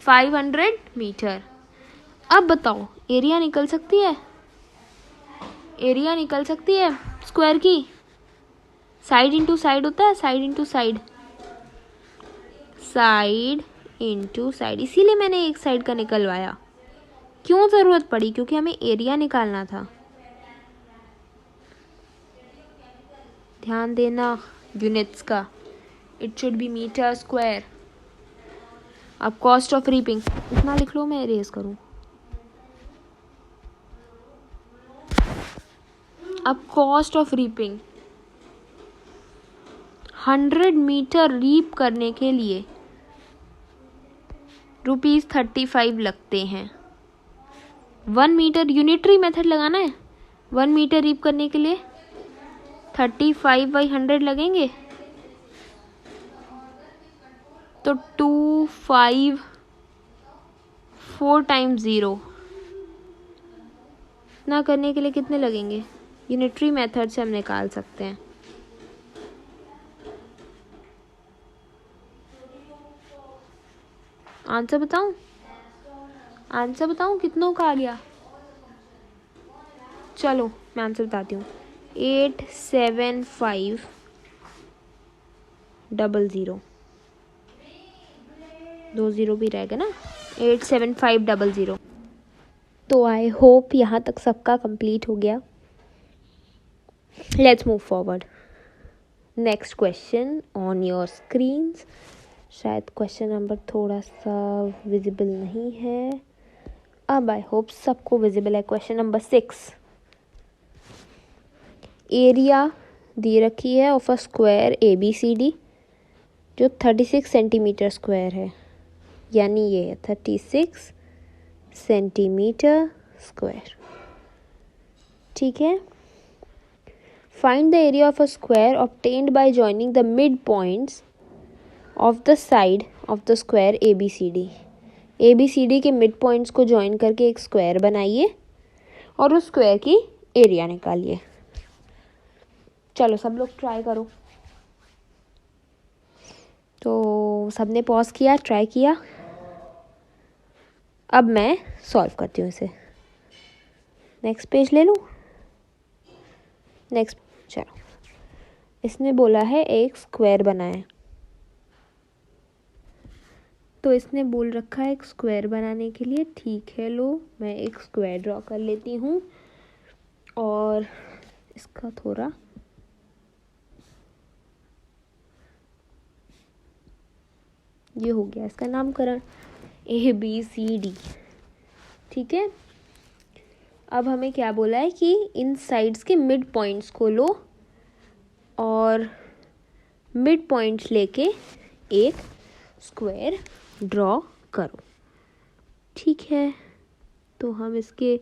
500 मीटर। अब बताओ एरिया निकल सकती है? एरिया निकल सकती है स्क्वायर की? साइड इंटू साइड होता है, side into side, side into side, इसीलिए मैंने एक साइड का निकलवाया। क्यों ज़रूरत पड़ी? क्योंकि हमें एरिया निकालना था। ध्यान देना यूनिट्स का, it should be metre square. अब कॉस्ट ऑफ रीपिंग इतना लिख लो, मैं इरेज करूं। अब cost of reaping, 100 metre reap करने के लिए ₹35 लगते हैं। 1 मीटर यूनिटरी मेथड लगाना है, 1 मीटर रीप करने के लिए 35/100 लगेंगे, तो 254 टाइम्स 0 ना करने के लिए कितने लगेंगे? यूनिटरी मेथड से हम निकाल सकते हैं। आंसर बताऊं? आंसर बताऊं कितनों का आ गया? चलो मैं आंसर बताती हूँ। 87500, 2 0 भी रहेगा ना, 87500। तो आई होप यहाँ तक सबका कंप्लीट हो गया। Let's move forward. Next question on your screens. शायद क्वेश्चन नंबर थोड़ा सा विजिबल नहीं है, अब आई होप सबको विजिबल है। क्वेश्चन नंबर 6, एरिया दी रखी है ऑफ अ स्क्वायर ABCD जो 36 सेंटीमीटर स्क्वायर है, यानी ये है 36 सेंटीमीटर स्क्वायर। ठीक है, find the area of a square obtained by joining the mid points of the side of the square ABCD। ABCD के मिड पॉइंट्स को ज्वाइन करके एक स्क्वायर बनाइए और उस स्क्वायर की एरिया निकालिए। चलो सब लोग ट्राई करो। तो सबने पॉज किया, ट्राई किया। अब मैं सॉल्व करती हूँ इसे। नेक्स्ट पेज ले लूँ। नेक्स्ट, चलो इसने बोला है एक स्क्वायर बनाए, तो इसने बोल रखा है एक स्क्वायर बनाने के लिए। ठीक है, लो मैं एक स्क्वायर ड्रॉ कर लेती हूँ और इसका थोड़ा ये हो गया इसका नामकरण ABCD। ठीक है, अब हमें क्या बोला है कि इन साइड्स के मिड पॉइंट्स को लो और मिड पॉइंट्स लेके एक स्क्वायर ड्रॉ करो। ठीक है, तो हम इसके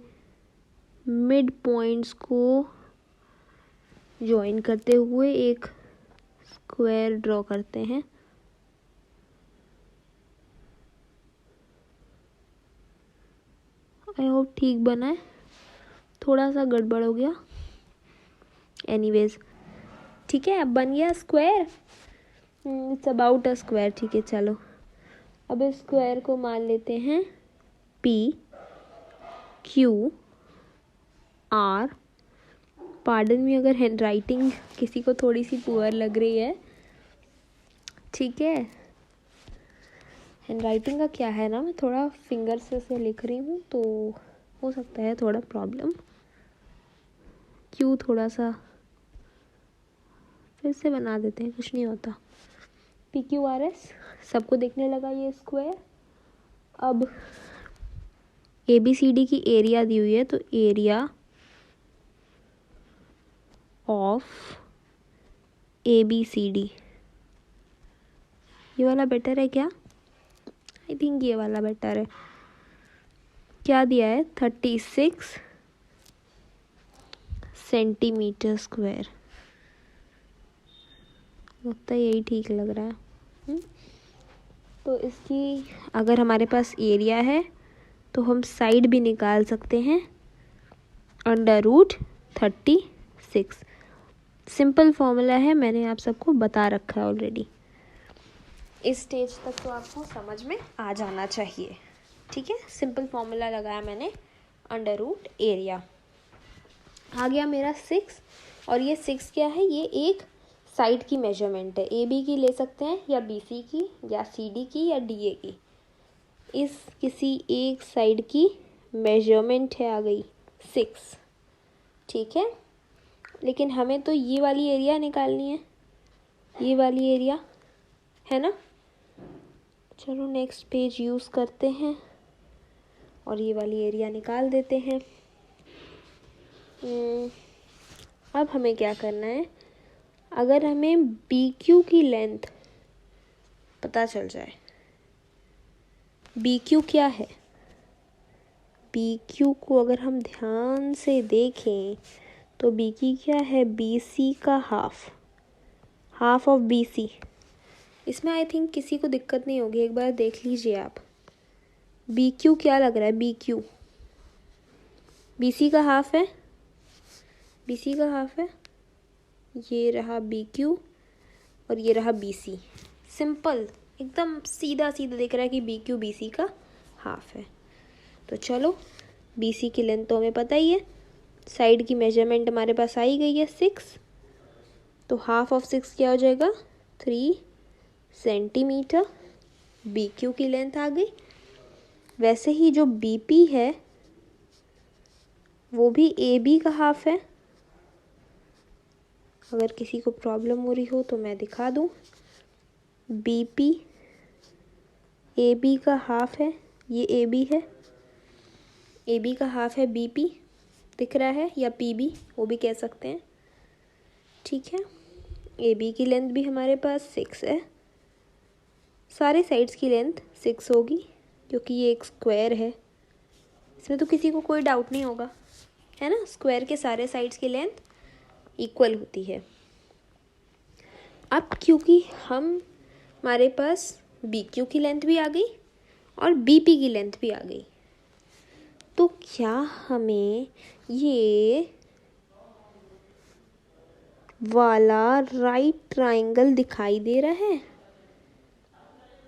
मिड पॉइंट्स को जॉइन करते हुए एक स्क्वायर ड्रॉ करते हैं। आई होप ठीक बना है, थोड़ा सा गड़बड़ हो गया, एनीवेज ठीक है, अब बन गया square. It's about a square. ठीक है, चलो अब इस स्क्वायर को मान लेते हैं PQR। पार्डन में अगर हैंड राइटिंग किसी को थोड़ी सी पुअर लग रही है। ठीक है, हैंड राइटिंग का क्या है ना, मैं थोड़ा फिंगर से लिख रही हूँ तो हो सकता है थोड़ा प्रॉब्लम। क्यों, थोड़ा सा फिर से बना देते हैं, कुछ नहीं होता। PQRS सबको देखने लगा ये स्क्वायर। अब ABCD की एरिया दी हुई है, तो एरिया ऑफ ABCD, ये वाला बेटर है क्या? आई थिंक ये वाला बेटर है। क्या दिया है? 36 सेंटीमीटर स्क्वायर। लगता है यही ठीक लग रहा है। तो इसकी अगर हमारे पास एरिया है तो हम साइड भी निकाल सकते हैं, √36। सिंपल फॉर्मूला है, मैंने आप सबको बता रखा है ऑलरेडी। इस स्टेज तक तो आपको समझ में आ जाना चाहिए। ठीक है, सिंपल फॉर्मूला लगाया मैंने, √ एरिया। आ गया मेरा 6, और ये 6 क्या है? ये एक साइड की मेजरमेंट है। AB की ले सकते हैं, या BC की, या CD की, या DA की। इस किसी एक साइड की मेजरमेंट है, आ गई 6। ठीक है, लेकिन हमें तो ये वाली एरिया निकालनी है, ये वाली एरिया है ना। चलो नेक्स्ट पेज यूज़ करते हैं और ये वाली एरिया निकाल देते हैं। अब हमें क्या करना है, अगर हमें BQ की लेंथ पता चल जाए। BQ क्या है? BQ को अगर हम ध्यान से देखें तो BQ क्या है? BC का हाफ ऑफ BC। इसमें आई थिंक किसी को दिक्कत नहीं होगी, एक बार देख लीजिए आप। BQ क्या लग रहा है? BQ BC का हाफ है, BC का हाफ है। ये रहा BQ और ये रहा BC। सिंपल, एकदम सीधा सीधा दिख रहा है कि BQ BC का हाफ है। तो चलो, BC की लेंथ तो हमें पता ही है, साइड की मेजरमेंट हमारे पास आई गई है 6, तो हाफ ऑफ 6 क्या हो जाएगा? 3 सेंटीमीटर। BQ की लेंथ आ गई। वैसे ही जो BP है वो भी AB का हाफ है। अगर किसी को प्रॉब्लम हो रही हो तो मैं दिखा दूँ। BP AB का हाफ है, ये AB है, AB का हाफ है BP, दिख रहा है, या PB वो भी कह सकते हैं। ठीक है, AB की लेंथ भी हमारे पास 6 है। सारे साइड्स की लेंथ 6 होगी क्योंकि ये एक स्क्वायर है, इसमें तो किसी को कोई डाउट नहीं होगा, है ना। स्क्वायर के सारे साइड्स की लेंथ इक्वल होती है। अब क्योंकि हमारे पास BQ की लेंथ भी आ गई और BP की लेंथ भी आ गई, तो तो क्या हमें ये वाला राइट ट्रायंगल दिखाई दे रहा है?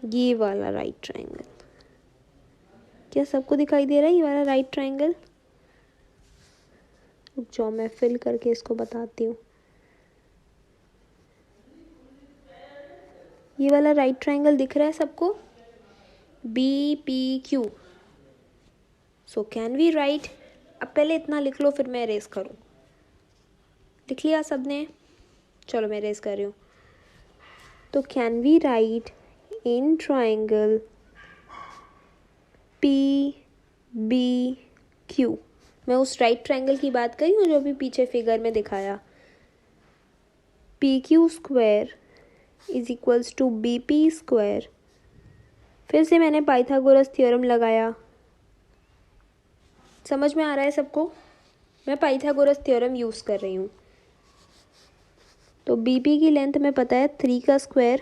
ये वाला राइट ट्रायंगल क्या सबको दिखाई दे रहा है? ये वाला राइट ट्रायंगल, रुक जाओ मैं फिल करके इसको बताती हूँ। ये वाला राइट ट्रायंगल दिख रहा है सबको? BPQ। So can we write, अब पहले इतना लिख लो फिर मैं इरेज करूँ। लिख लिया सबने? चलो मैं इरेज कर रही हूँ। तो can we write in triangle PBQ, मैं उस राइट ट्रायंगल की बात करी हूँ जो भी पीछे फिगर में दिखाया। PQ square is equals to BP square. फिर से मैंने पाइथागोरस थ्योरम लगाया। समझ में आ रहा है सबको? मैं पाइथागोरस थ्योरम यूज़ कर रही हूँ। तो BP की लेंथ में पता है 3 का स्क्वायर,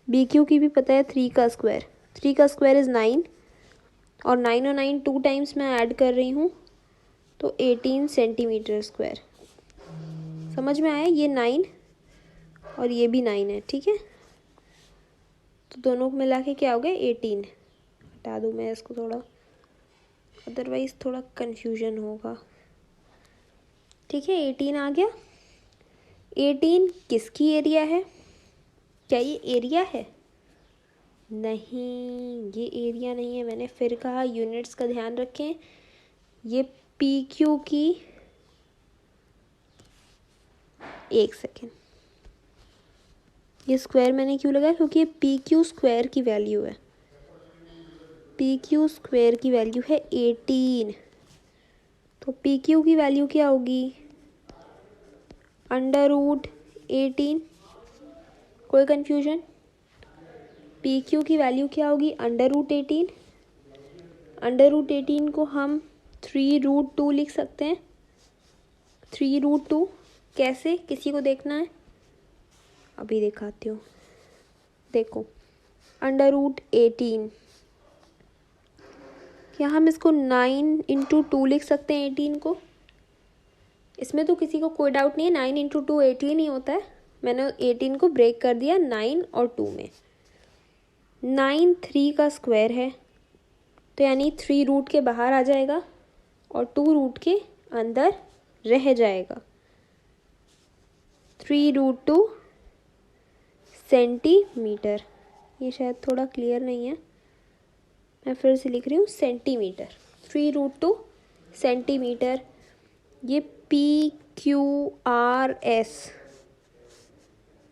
BQ की भी पता है 3 का स्क्वायर। 3 का स्क्वायर इज़ 9 और 9 और 9 2 टाइम्स मैं ऐड कर रही हूँ तो 18 सेंटीमीटर स्क्वायर। समझ में आया? ये 9 और ये भी 9 है, ठीक है। तो दोनों को मिला के क्या हो गया? 18। हटा दूँ मैं इसको थोड़ा, अदरवाइज थोड़ा कन्फ्यूजन होगा। ठीक है, 18 आ गया। 18 किसकी एरिया है? क्या ये एरिया है? नहीं, ये एरिया नहीं है। मैंने फिर कहा यूनिट्स का ध्यान रखें। ये PQ की, एक सेकेंड, ये स्क्वायर मैंने क्यों लगाया? क्योंकि ये PQ स्क्वायर की वैल्यू है। PQ स्क्वायर की वैल्यू है 18। तो PQ की वैल्यू क्या होगी? √18। कोई कन्फ्यूजन? PQ की वैल्यू क्या होगी? √18। √18 को हम 3√2 लिख सकते हैं। 3√2 कैसे? किसी को देखना है? अभी दिखाती हूँ। देखो, √18, क्या हम इसको 9 × 2 लिख सकते हैं 18 को? इसमें तो किसी को कोई डाउट नहीं है, 9 × 2 18 ही होता है। मैंने 18 को ब्रेक कर दिया 9 और 2 में। 9 3 का स्क्वायर है, तो यानी 3 रूट के बाहर आ जाएगा और 2 रूट के अंदर रह जाएगा। 3√2 सेंटीमीटर। ये शायद थोड़ा क्लियर नहीं है, मैं फिर से लिख रही हूँ सेंटीमीटर। 3√2 सेंटीमीटर। ये PQRS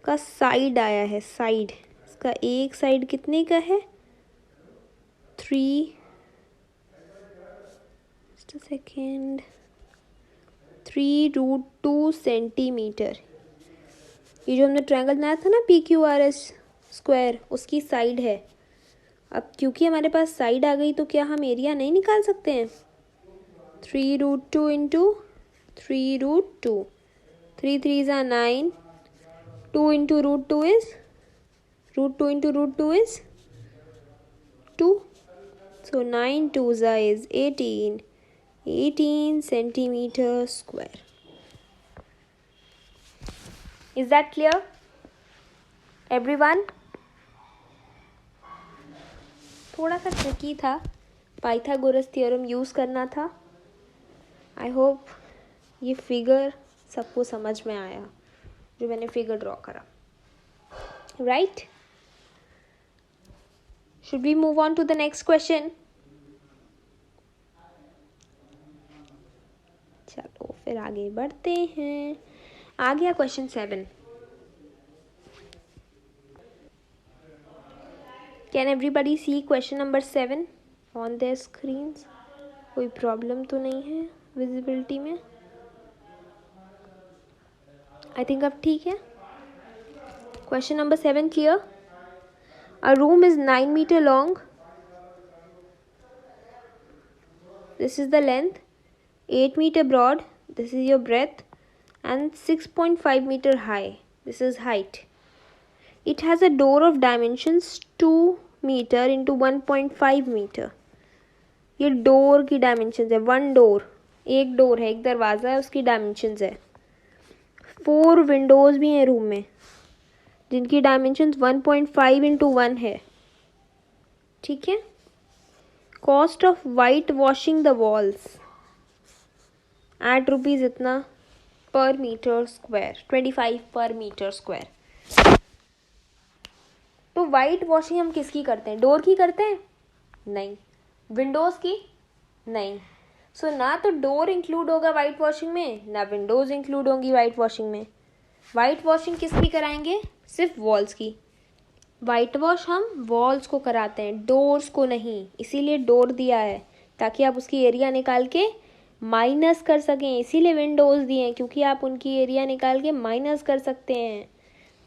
का साइड आया है, साइड। इसका एक साइड कितने का है? 3 सेकेंड 3√2 सेंटीमीटर। ये जो हमने ट्रायंगल बनाया था ना PQRS स्क्वायर, उसकी साइड है। अब क्योंकि हमारे पास साइड आ गई तो क्या हम एरिया नहीं निकाल सकते हैं? 3√2 × 3√2, 3 3s are 9, 2 × √2 is √2 × √2 is 2, so 9 2s is 18, 18 centimeter square. Is that clear, everyone? थोड़ा सा ट्रिकी था, पाइथागोरस थ्योरम यूज़ करना था। आई होप ये फिगर सबको समझ में आया जो मैंने फिगर ड्रॉ करा, right? Should we move on to the next question? चलो फिर आगे बढ़ते हैं। आ गया question 7। Can everybody see question number 7 on their screens? कोई प्रॉब्लम तो नहीं है विजिबिलिटी में? आई थिंक अब ठीक है। Question number 7 clear? A room is 9 meter long. This is the length. 8 meter broad. This is your breadth. And 6.5 meter high. This is height. It has a door of dimensions 2 meter into 1.5 meter. ये door की dimension है, 1 door, एक door है, एक दरवाज़ा है, उसकी dimension है। 4 विंडोज़ भी हैं रूम में जिनकी डायमेंशन 1.5 इंटू 1 है। ठीक है। Cost of white washing the walls at rupees इतना per metre square, 25 per metre square. तो वाइट वॉशिंग हम किसकी करते हैं? डोर की करते हैं? नहीं। विंडोज़ की? नहीं। सो ना तो डोर इंक्लूड होगा वाइट वॉशिंग में, ना विंडोज़ इंक्लूड होंगी वाइट वॉशिंग में। वाइट वॉशिंग किसकी कराएंगे? सिर्फ वॉल्स की। वाइट वॉश हम वॉल्स को कराते हैं, डोर्स को नहीं। इसीलिए डोर दिया है ताकि आप उसकी एरिया निकाल के माइनस कर सकें। इसीलिए विंडोज़ दिए हैं क्योंकि आप उनकी एरिया निकाल के माइनस कर सकते हैं।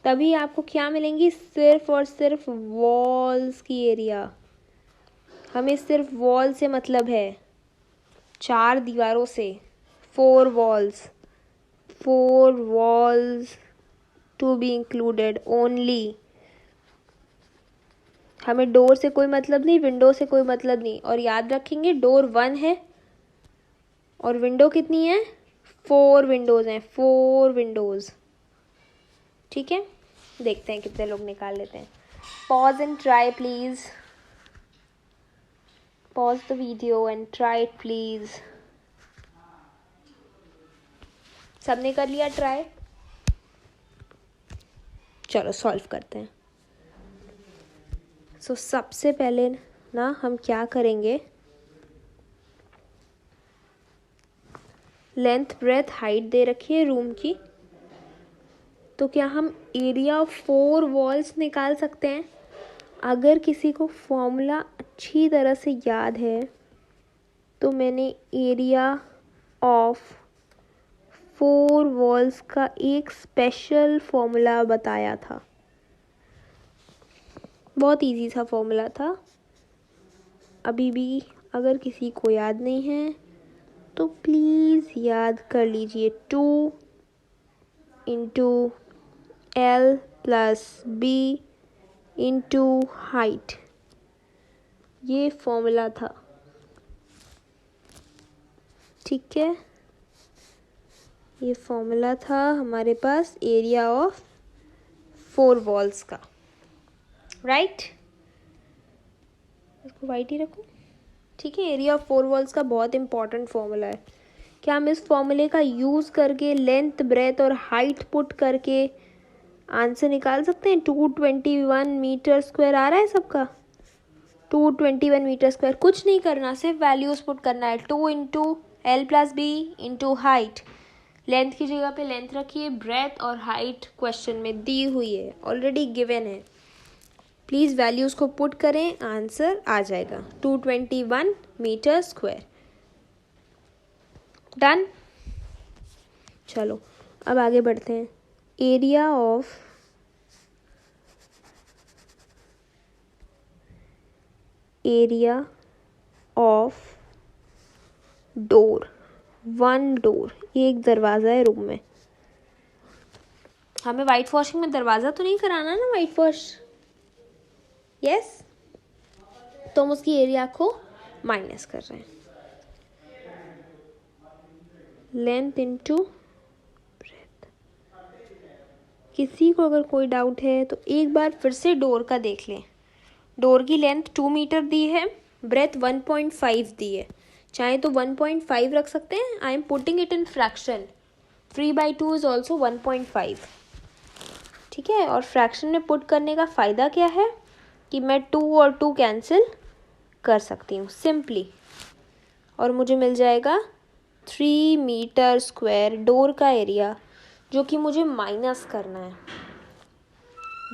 तभी आपको क्या मिलेंगी? सिर्फ और सिर्फ वॉल्स की एरिया। हमें सिर्फ वॉल से मतलब है, 4 दीवारों से। 4 walls, 4 walls to be included only. हमें डोर से कोई मतलब नहीं, विंडो से कोई मतलब नहीं। और याद रखेंगे डोर 1 है और विंडो कितनी है? 4 विंडोज़ हैं, 4 विंडोज़। ठीक है, देखते हैं कितने लोग निकाल लेते हैं। Pause and try please. Pause the video and try it please. सबने कर लिया ट्राई? चलो सॉल्व करते हैं। सो सबसे पहले ना हम क्या करेंगे, लेंथ ब्रेथ हाइट दे रखी है रूम की, तो क्या हम एरिया ऑफ 4 वॉल्स निकाल सकते हैं? अगर किसी को फॉर्मूला अच्छी तरह से याद है तो मैंने एरिया ऑफ 4 वॉल्स का एक स्पेशल फॉर्मूला बताया था। बहुत इजी सा फॉर्मूला था। अभी भी अगर किसी को याद नहीं है तो प्लीज़ याद कर लीजिए। 2 into l plus b into height, ये फॉर्मूला था। ठीक है, ये फॉर्मूला था हमारे पास एरिया ऑफ 4 वॉल्स का। राइट, इसको वाइट ही रखूँ? ठीक है, एरिया ऑफ 4 वॉल्स का बहुत इंपॉर्टेंट फॉर्मूला है। क्या हम इस फॉर्मूले का यूज़ करके लेंथ ब्रेथ और हाइट पुट करके आंसर निकाल सकते हैं? 221 मीटर स्क्वायर आ रहा है सबका। 221 मीटर स्क्वायर। कुछ नहीं करना, सिर्फ वैल्यूज़ पुट करना है। 2 into l plus b into height. Length की जगह पे लेंथ रखिए, ब्रेथ और हाइट क्वेश्चन में दी हुई है, ऑलरेडी गिवन है। प्लीज़ वैल्यूज़ को पुट करें, आंसर आ जाएगा 221 मीटर स्क्वायर। डन। चलो अब आगे बढ़ते हैं। एरिया ऑफ डोर, 1 डोर, एक दरवाज़ा है रूम में। हमें वाइट वॉशिंग में दरवाज़ा तो नहीं कराना ना, वाइट वॉश। यस, तो हम उसकी एरिया को माइनस कर रहे हैं। Length into breadth. किसी को अगर कोई डाउट है तो एक बार फिर से डोर का देख लें। डोर की लेंथ 2 मीटर दी है, ब्रेथ 1.5 दी है। चाहे तो 1.5 रख सकते हैं। I am putting it in fraction. 3/2 is also 1.5। ठीक है, और फ्रैक्शन में पुट करने का फ़ायदा क्या है कि मैं 2 और 2 कैंसिल कर सकती हूँ सिंपली, और मुझे मिल जाएगा 3 मीटर स्क्वायर डोर का एरिया, जो कि मुझे माइनस करना है।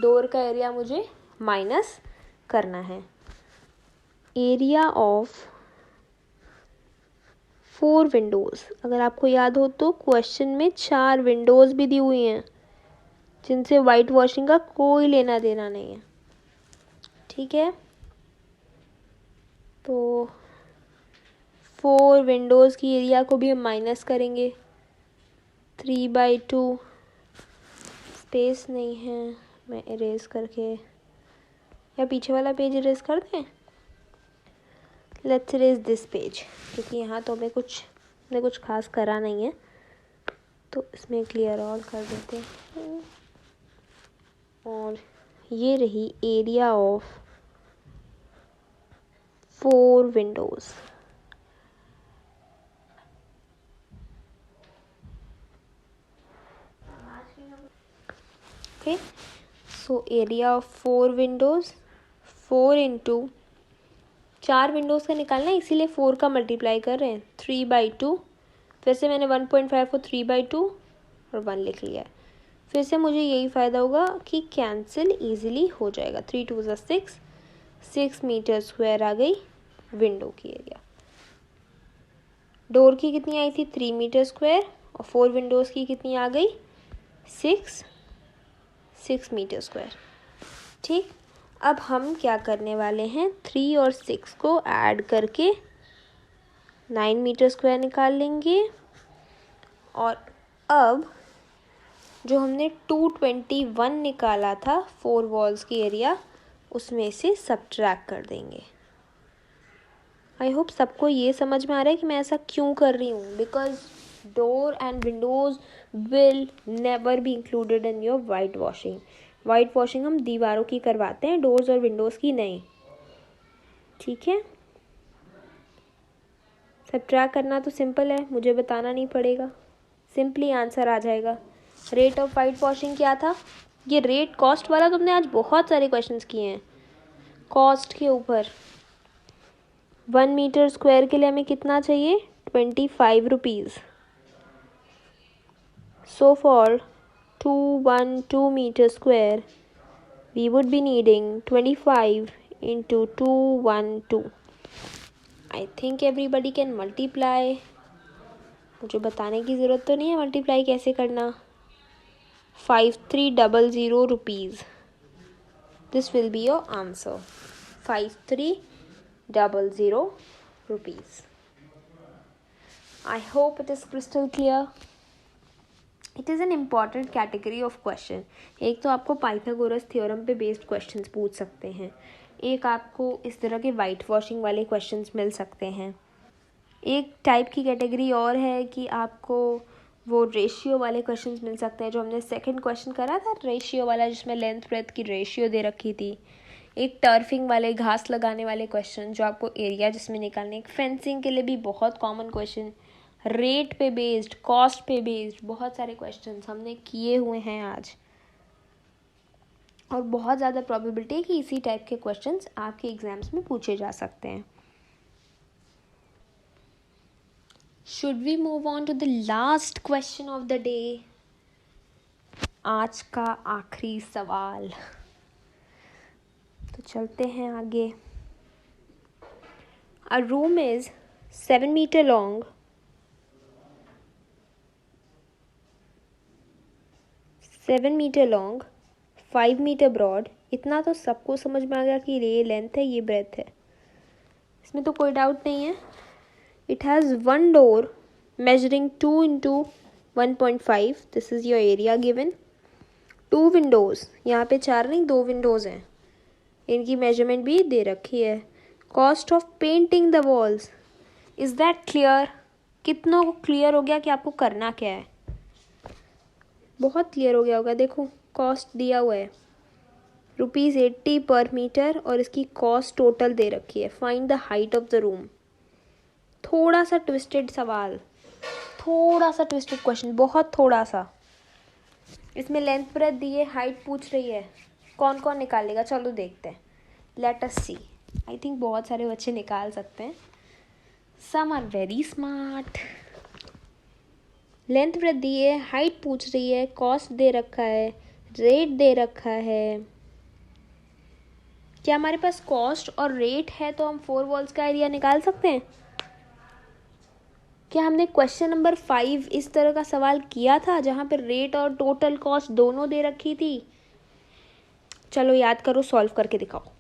डोर का एरिया मुझे माइनस करना है। एरिया ऑफ 4 विंडोज़, अगर आपको याद हो तो क्वेश्चन में 4 विंडोज़ भी दी हुई हैं जिनसे वाइट वॉशिंग का कोई लेना देना नहीं है। ठीक है, तो 4 विंडोज़ की एरिया को भी हम माइनस करेंगे। 3/2, स्पेस नहीं है, मैं इरेज करके, या पीछे वाला पेज इरेज कर दें। लेट्स इरेज दिस पेज, क्योंकि यहाँ तो हमें कुछ खास करा नहीं है, तो इसमें क्लियर ऑल कर देते हैं। और ये रही area of 4 Windows. Okay, so area of 4 Windows, 4 into 4 Windows का निकालना है, इसीलिए 4 का मल्टीप्लाई कर रहे हैं, 3/2। फिर से मैंने 1.5 को 3/2 और 1 लिख लिया है। फिर से मुझे यही फ़ायदा होगा कि कैंसिल ईजिली हो जाएगा। 3 2 6, 6 मीटर स्क्वायर आ गई विंडो की एरिया। डोर की कितनी आई थी? 3 मीटर स्क्वायर, और 4 विंडोज़ की कितनी आ गई? 6 मीटर स्क्वायर। ठीक, अब हम क्या करने वाले हैं, 3 और 6 को ऐड करके 9 मीटर स्क्वायर निकाल लेंगे। और अब जो हमने 221 निकाला था 4 वॉल्स की एरिया, उसमें से सब्ट्रैक्ट कर देंगे। आई होप सबको ये समझ में आ रहा है कि मैं ऐसा क्यों कर रही हूँ, because door and Windows will never be included in your white washing. White washing हम दीवारों की करवाते हैं, डोर्स और विंडोज़ की नहीं। ठीक है, सब्ट्रैक्ट करना तो सिंपल है, मुझे बताना नहीं पड़ेगा, सिंपली आंसर आ जाएगा। रेट ऑफ वाइट वॉशिंग क्या था? ये रेट कॉस्ट वाला तुमने आज बहुत सारे क्वेश्चंस किए हैं कॉस्ट के ऊपर। 1 मीटर स्क्वायर के लिए हमें कितना चाहिए? 25 rupees. So for 212 metre square we would be needing 25 into 212. I think everybody can multiply. मुझे बताने की ज़रूरत तो नहीं है मल्टीप्लाई कैसे करना। 5300 rupees, this will be your answer, 5300 rupees. I hope it is crystal clear. It is an important category of question. एक तो आपको पाइथागोरस थ्योरम पे बेस्ड क्वेश्चंस पूछ सकते हैं, एक आपको इस तरह के वाइट वॉशिंग वाले क्वेश्चंस मिल सकते हैं। एक टाइप की कैटेगरी और है कि आपको वो रेशियो वाले क्वेश्चंस मिल सकते हैं, जो हमने सेकंड क्वेश्चन करा था रेशियो वाला, जिसमें लेंथ ब्रेथ की रेशियो दे रखी थी। एक टर्फिंग वाले, घास लगाने वाले क्वेश्चन जो आपको एरिया जिसमें निकालने। एक फेंसिंग के लिए भी बहुत कॉमन क्वेश्चन, रेट पे बेस्ड, कॉस्ट पे बेस्ड, बहुत सारे क्वेश्चंस हमने किए हुए हैं आज, और बहुत ज़्यादा प्रोबेबिलिटी है कि इसी टाइप के क्वेश्चंस आपके एग्जाम्स में पूछे जा सकते हैं। Should we move on to the last question of the day? आज का आखिरी सवाल, तो चलते हैं आगे। A room is 7 meter long, 7 meter long, 5 meter broad। इतना तो सबको समझ में आ गया कि ये लेंथ है, ये ब्रेथ है, इसमें तो कोई डाउट नहीं है। It has one door measuring 2 into 1.5. This is your area given. 2 windows, यहाँ पे 4 नहीं 2 windows हैं, इनकी मेजरमेंट भी दे रखी है। Cost of painting the walls, is that clear? कितनों को क्लियर हो गया कि आपको करना क्या है? बहुत क्लियर हो गया होगा। देखो कॉस्ट दिया हुआ है ₹80 पर मीटर, और इसकी कॉस्ट टोटल दे रखी है। Find the height of the room. थोड़ा सा ट्विस्टेड सवाल, थोड़ा सा ट्विस्टेड क्वेश्चन, बहुत थोड़ा सा। इसमें लेंथ ब्रेथ दी है, हाइट पूछ रही है, कौन कौन निकालेगा? चलो देखते हैं, let us C. I think बहुत सारे बच्चे निकाल सकते हैं, some are very smart. Length breadth दी है, हाइट पूछ रही है, कॉस्ट दे रखा है, रेट दे रखा है। क्या हमारे पास कॉस्ट और रेट है तो हम 4 वॉल्स का एरिया निकाल सकते हैं? क्या हमने क्वेश्चन नंबर 5 इस तरह का सवाल किया था जहाँ पर रेट और टोटल कॉस्ट दोनों दे रखी थी? चलो याद करो, सॉल्व करके दिखाओ।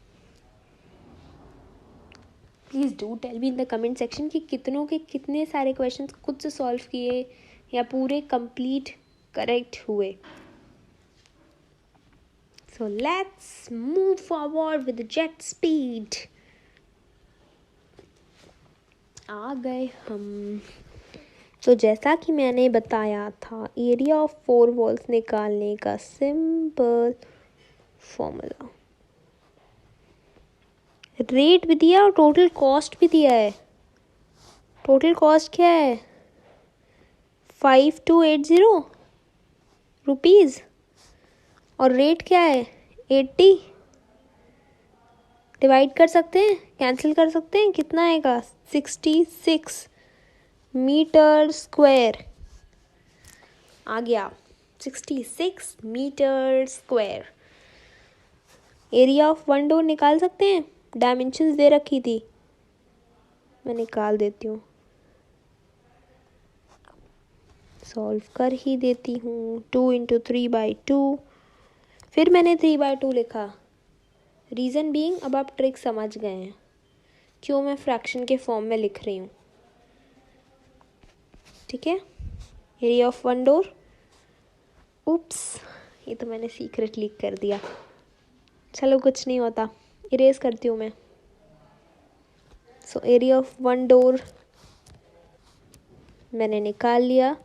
Please do tell me in the comment section कि कितनों के कितने सारे क्वेश्चंस खुद से सॉल्व किए या पूरे कंप्लीट करेक्ट हुए। So let's move forward with jet speed. आ गए हम। तो जैसा कि मैंने बताया था, एरिया ऑफ 4 वॉल्स निकालने का सिंपल फॉर्मूला, रेट भी दिया और टोटल कॉस्ट भी दिया है। टोटल कॉस्ट क्या है? 5280 रुपीज़, और रेट क्या है? 80। डिवाइड कर सकते हैं, कैंसिल कर सकते हैं, कितना आएगा? 66 मीटर स्क्वायर आ गया। 66 metre square. Area of 1 door निकाल सकते हैं, डायमेंशंस दे रखी थी, मैं निकाल देती हूँ, सॉल्व कर ही देती हूँ। 2 × 3/2, फिर मैंने 3/2 लिखा। रीज़न बीइंग, अब आप ट्रिक समझ गए हैं क्यों मैं फ्रैक्शन के फॉर्म में लिख रही हूँ। ठीक है, एरिया ऑफ 1 डोर, उप्स, ये तो मैंने सीक्रेट लीक कर दिया। चलो कुछ नहीं होता, इरेज करती हूँ मैं। सो एरिया ऑफ 1 डोर मैंने निकाल लिया।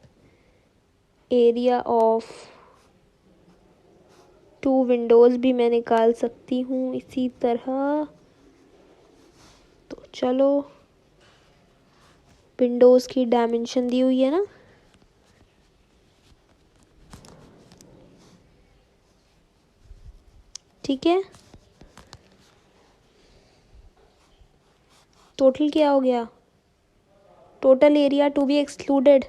एरिया ऑफ 2 विंडोज़ भी मैं निकाल सकती हूँ इसी तरह। तो चलो, विंडोज़ की डायमेंशन दी हुई है ना, ठीक है। टोटल क्या हो गया? Total area to be excluded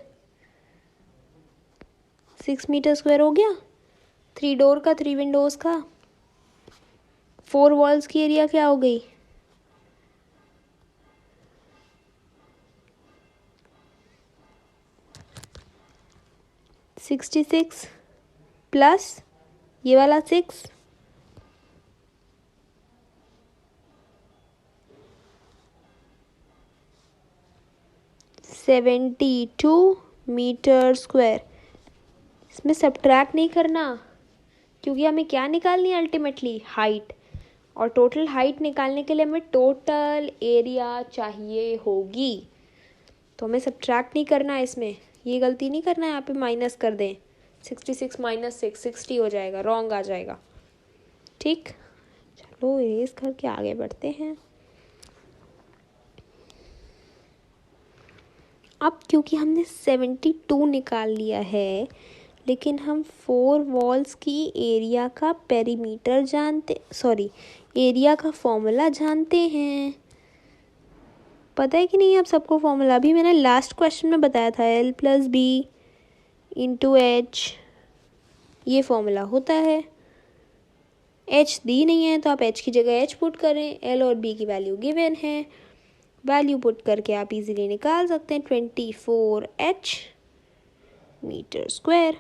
6 metre square हो गया। 3 डोर का, 3 विंडोज़ का, 4 वॉल्स की एरिया क्या हो गई? 66 प्लस ये वाला 6, 72 मीटर स्क्वायर। इसमें सब्ट्रैक्ट नहीं करना, क्योंकि हमें क्या निकालनी है अल्टीमेटली? हाइट। और टोटल हाइट निकालने के लिए हमें टोटल एरिया चाहिए होगी, तो हमें सब्ट्रैक्ट नहीं करना है इसमें। ये गलती नहीं करना है, यहाँ पे माइनस कर दें। 66 - 6 60 हो जाएगा, रॉन्ग आ जाएगा। ठीक, चलो इरेज करके आगे बढ़ते हैं। अब क्योंकि हमने 72 निकाल लिया है, लेकिन हम 4 वॉल्स की एरिया का पेरीमीटर जानते, सॉरी, एरिया का फॉर्मूला जानते हैं। पता है कि नहीं आप सबको फॉर्मूला? अभी मैंने लास्ट क्वेश्चन में बताया था, L + B × H, ये फॉर्मूला होता है। H दी नहीं है तो आप H की जगह H पुट करें, L और B की वैल्यू गिवन है, वैल्यू पुट करके आप इजीली निकाल सकते हैं 24H मीटर स्क्वायर।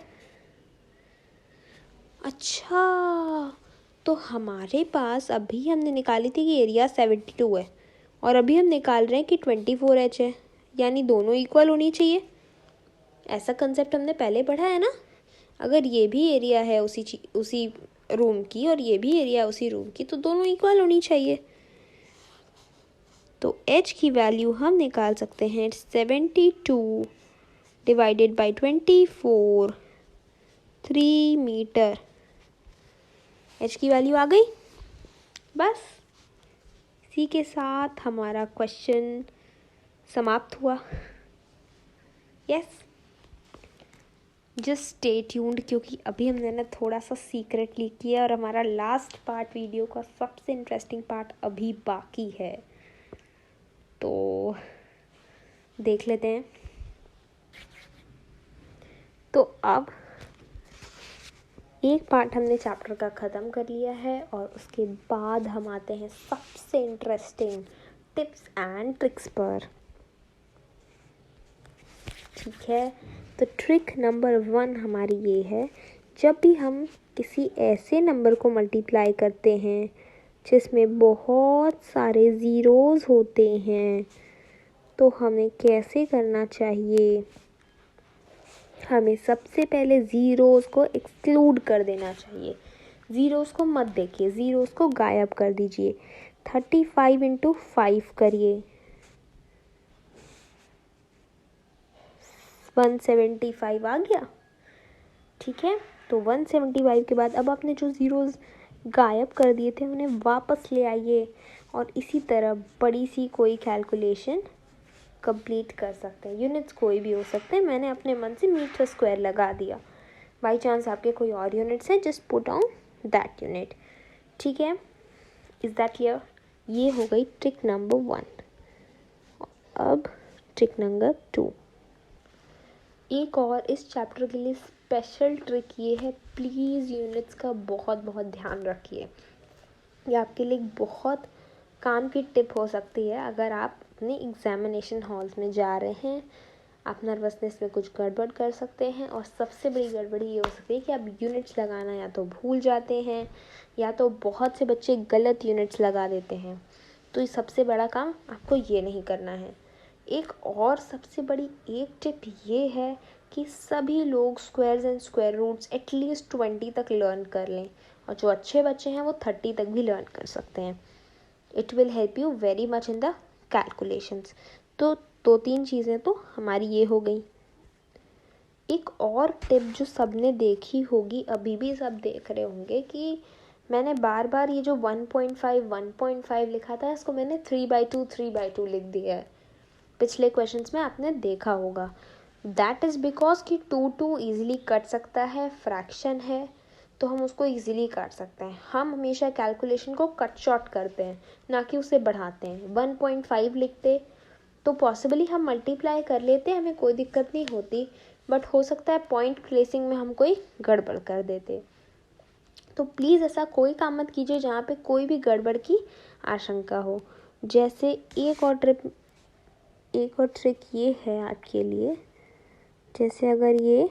अच्छा, तो हमारे पास अभी हमने निकाली थी कि एरिया 72 है, और अभी हम निकाल रहे हैं कि 24H है, यानी दोनों इक्वल होनी चाहिए। ऐसा कंसेप्ट हमने पहले पढ़ा है ना। अगर ये भी एरिया है उसी रूम की और ये भी एरिया उसी रूम की, तो दोनों इक्वल होनी चाहिए। तो H की वैल्यू हम निकाल सकते हैं 72 डिवाइडेड बाई 24, 3 मीटर। H की वैल्यू आ गई। बस इसी के साथ हमारा क्वेश्चन समाप्त हुआ। यस, जस्ट स्टे ट्यून्ड, क्योंकि अभी हमने ना थोड़ा सा सीक्रेट लीक किया और हमारा लास्ट पार्ट, वीडियो का सबसे इंटरेस्टिंग पार्ट अभी बाकी है, तो देख लेते हैं। तो अब एक पार्ट हमने चैप्टर का ख़त्म कर लिया है, और उसके बाद हम आते हैं सबसे इंटरेस्टिंग टिप्स एंड ट्रिक्स पर। ठीक है, तो ट्रिक नंबर 1 हमारी ये है, जब भी हम किसी ऐसे नंबर को मल्टीप्लाई करते हैं जिसमें बहुत सारे ज़ीरोज़ होते हैं, तो हमें कैसे करना चाहिए? हमें सबसे पहले ज़ीरोज़ को एक्सक्लूड कर देना चाहिए। ज़ीरोज़ को मत देखिए, ज़ीरोज़ को गायब कर दीजिए। 35 × 5 करिए, 175 आ गया। ठीक है, तो 175 के बाद अब आपने जो ज़ीरोज़ गायब कर दिए थे उन्हें वापस ले आइए और इसी तरह बड़ी सी कोई कैलकुलेशन कंप्लीट कर सकते हैं। यूनिट्स कोई भी हो सकते हैं, मैंने अपने मन से मीटर स्क्वायर लगा दिया। बाई चांस आपके कोई और यूनिट्स हैं, just put on that unit. ठीक है, इज़ दैट क्लियर? ये हो गई ट्रिक नंबर 1। अब ट्रिक नंबर 2, एक और इस चैप्टर के लिए स्पेशल ट्रिक ये है, प्लीज़ यूनिट्स का बहुत बहुत ध्यान रखिए। ये आपके लिए बहुत काम की टिप हो सकती है अगर आप अपने एग्जामिनेशन हॉल्स में जा रहे हैं। आप नर्वसनेस में कुछ गड़बड़ कर सकते हैं और सबसे बड़ी गड़बड़ी ये हो सकती है कि आप यूनिट्स लगाना या तो भूल जाते हैं या तो बहुत से बच्चे गलत यूनिट्स लगा देते हैं। तो ये सबसे बड़ा काम आपको ये नहीं करना है। एक और सबसे बड़ी एक टिप ये है कि सभी लोग squares and square roots at least 20 तक लर्न कर लें, और जो अच्छे बच्चे हैं वो 30 तक भी लर्न कर सकते हैं। It will help you very much in the calculations. तो 2-3 चीज़ें तो हमारी ये हो गई। एक और टिप जो सबने देखी होगी, अभी भी सब देख रहे होंगे, कि मैंने बार बार ये जो 1.5 लिखा था इसको मैंने 3/2 लिख दिया है। पिछले क्वेश्चंस में आपने देखा होगा। दैट इज़ बिकॉज कि 2 ईजिली कट सकता है, फ्रैक्शन है तो हम उसको ईजिली काट सकते हैं। हम हमेशा कैलकुलेशन को कट शॉर्ट करते हैं, ना कि उसे बढ़ाते हैं। 1.5 लिखते तो पॉसिबली हम मल्टीप्लाई कर लेते, हमें कोई दिक्कत नहीं होती, बट हो सकता है पॉइंट प्लेसिंग में हम कोई गड़बड़ कर देते। तो प्लीज़ ऐसा कोई काम मत कीजिए जहाँ पे कोई भी गड़बड़ की आशंका हो। जैसे एक और ट्रिक ये है आपके लिए, जैसे अगर ये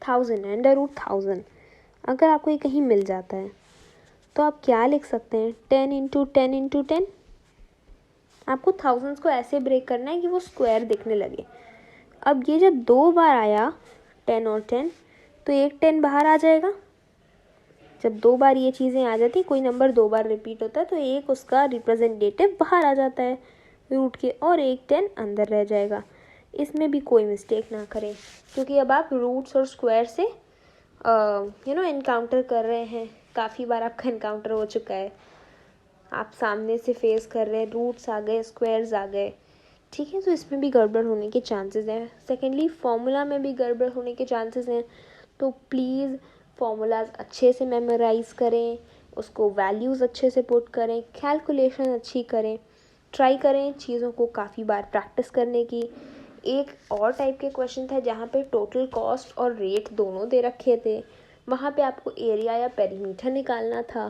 1000 है, √1000, अगर आपको ये कहीं मिल जाता है तो आप क्या लिख सकते हैं? 10 × 10 × 10। आपको थाउजेंड्स को ऐसे ब्रेक करना है कि वो स्क्वायर दिखने लगे। अब ये जब 2 बार आया 10 और 10, तो एक 10 बाहर आ जाएगा। जब 2 बार ये चीज़ें आ जाती, कोई नंबर 2 बार रिपीट होता है तो एक उसका रिप्रेजेंटेटिव बाहर आ जाता है रूट के, और एक 10 अंदर रह जाएगा। इसमें भी कोई मिस्टेक ना करें, क्योंकि अब आप रूट्स और स्क्वायर से इनकाउंटर कर रहे हैं। काफ़ी बार आपका इनकाउंटर हो चुका है, आप सामने से फेस कर रहे हैं, रूट्स आ गए, स्क्वायर्स आ गए। ठीक है, तो इसमें भी गड़बड़ होने के चांसेस हैं। सेकेंडली, फॉर्मूला में भी गड़बड़ होने के चांसेस हैं। तो प्लीज़ फॉर्मूलाज अच्छे से मेमोराइज़ करें, उसको वैल्यूज़ अच्छे से पुट करें, कैलकुलेशन अच्छी करें, ट्राई करें चीज़ों को काफ़ी बार प्रैक्टिस करने की। एक और टाइप के क्वेश्चन था जहाँ पे टोटल कॉस्ट और रेट दोनों दे रखे थे, वहाँ पे आपको एरिया या पेरीमीटर निकालना था।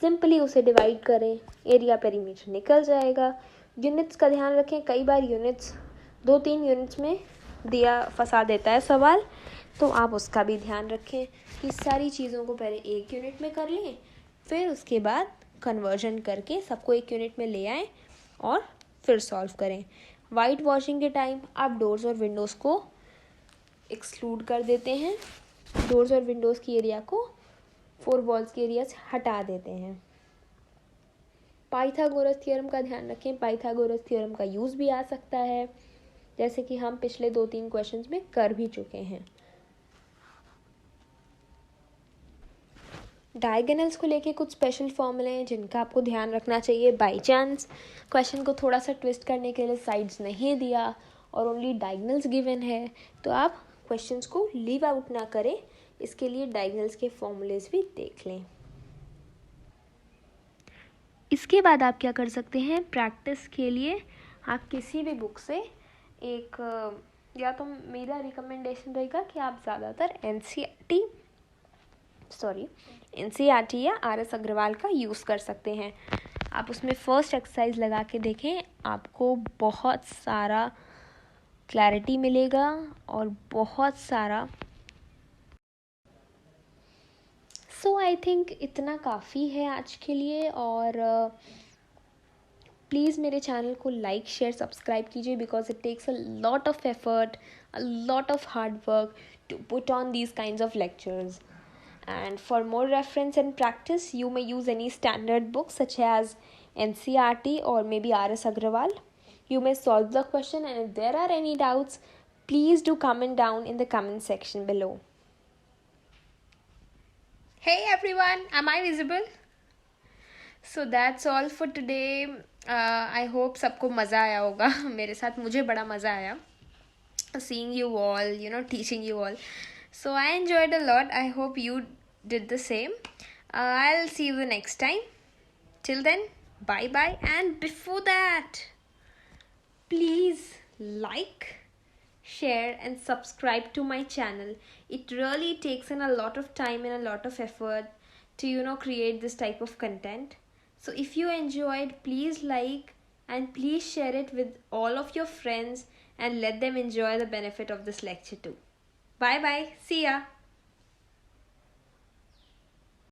सिंपली उसे डिवाइड करें, एरिया पेरीमीटर निकल जाएगा। यूनिट्स का ध्यान रखें, कई बार यूनिट्स 2-3 यूनिट्स में फंसा देता है सवाल, तो आप उसका भी ध्यान रखें कि सारी चीज़ों को पहले एक यूनिट में कर लें, फिर उसके बाद कन्वर्जन करके सबको एक यूनिट में ले आएँ और फिर सॉल्व करें। वाइट वॉशिंग के टाइम आप डोर्स और विंडोज़ को एक्सक्लूड कर देते हैं, डोर्स और विंडोज़ की एरिया को 4 वॉल्स के एरिया से हटा देते हैं। पाइथागोरस थ्योरम का ध्यान रखें, पाइथागोरस थ्योरम का यूज़ भी आ सकता है, जैसे कि हम पिछले 2-3 क्वेश्चंस में कर भी चुके हैं। डायगोनल्स को लेके कुछ स्पेशल फॉर्मूले हैं जिनका आपको ध्यान रखना चाहिए। बाई चांस क्वेश्चन को थोड़ा सा ट्विस्ट करने के लिए साइड्स नहीं दिया और ओनली डायगोनल्स गिवन है, तो आप क्वेश्चंस को लीव आउट ना करें, इसके लिए डायगोनल्स के फॉर्मूलेज भी देख लें। इसके बाद आप क्या कर सकते हैं, प्रैक्टिस के लिए आप किसी भी बुक से एक, या तो मेरा रिकमेंडेशन रहेगा कि आप ज़्यादातर NCERT या RS अग्रवाल का यूज़ कर सकते हैं। आप उसमें फर्स्ट एक्सरसाइज लगा के देखें, आपको बहुत सारा क्लैरिटी मिलेगा और बहुत सारा। सो आई थिंक इतना काफ़ी है आज के लिए, और प्लीज़ मेरे चैनल को लाइक, शेयर, सब्सक्राइब कीजिए, because it takes a lot of effort, a lot of hard work to put on these kinds of lectures. And for more reference and practice, you may use any standard book such as NCERT or maybe RS Agrawal. you may solve the question, and if there are any doubts, please do comment down in the comment section below. Hey everyone, am I visible? So that's all for today. I hope सबको मज़ा आया होगा. मेरे साथ मुझे बड़ा मज़ा आया seeing you all, teaching you all. So I enjoyed a lot. I hope you did the same. I'll see you the next time. Till then, bye bye. And before that, please like, share, and subscribe to my channel. It really takes in a lot of time and a lot of effort to create this type of content. So if you enjoyed, please like and please share it with all of your friends and let them enjoy the benefit of this lecture too. Bye bye. See ya.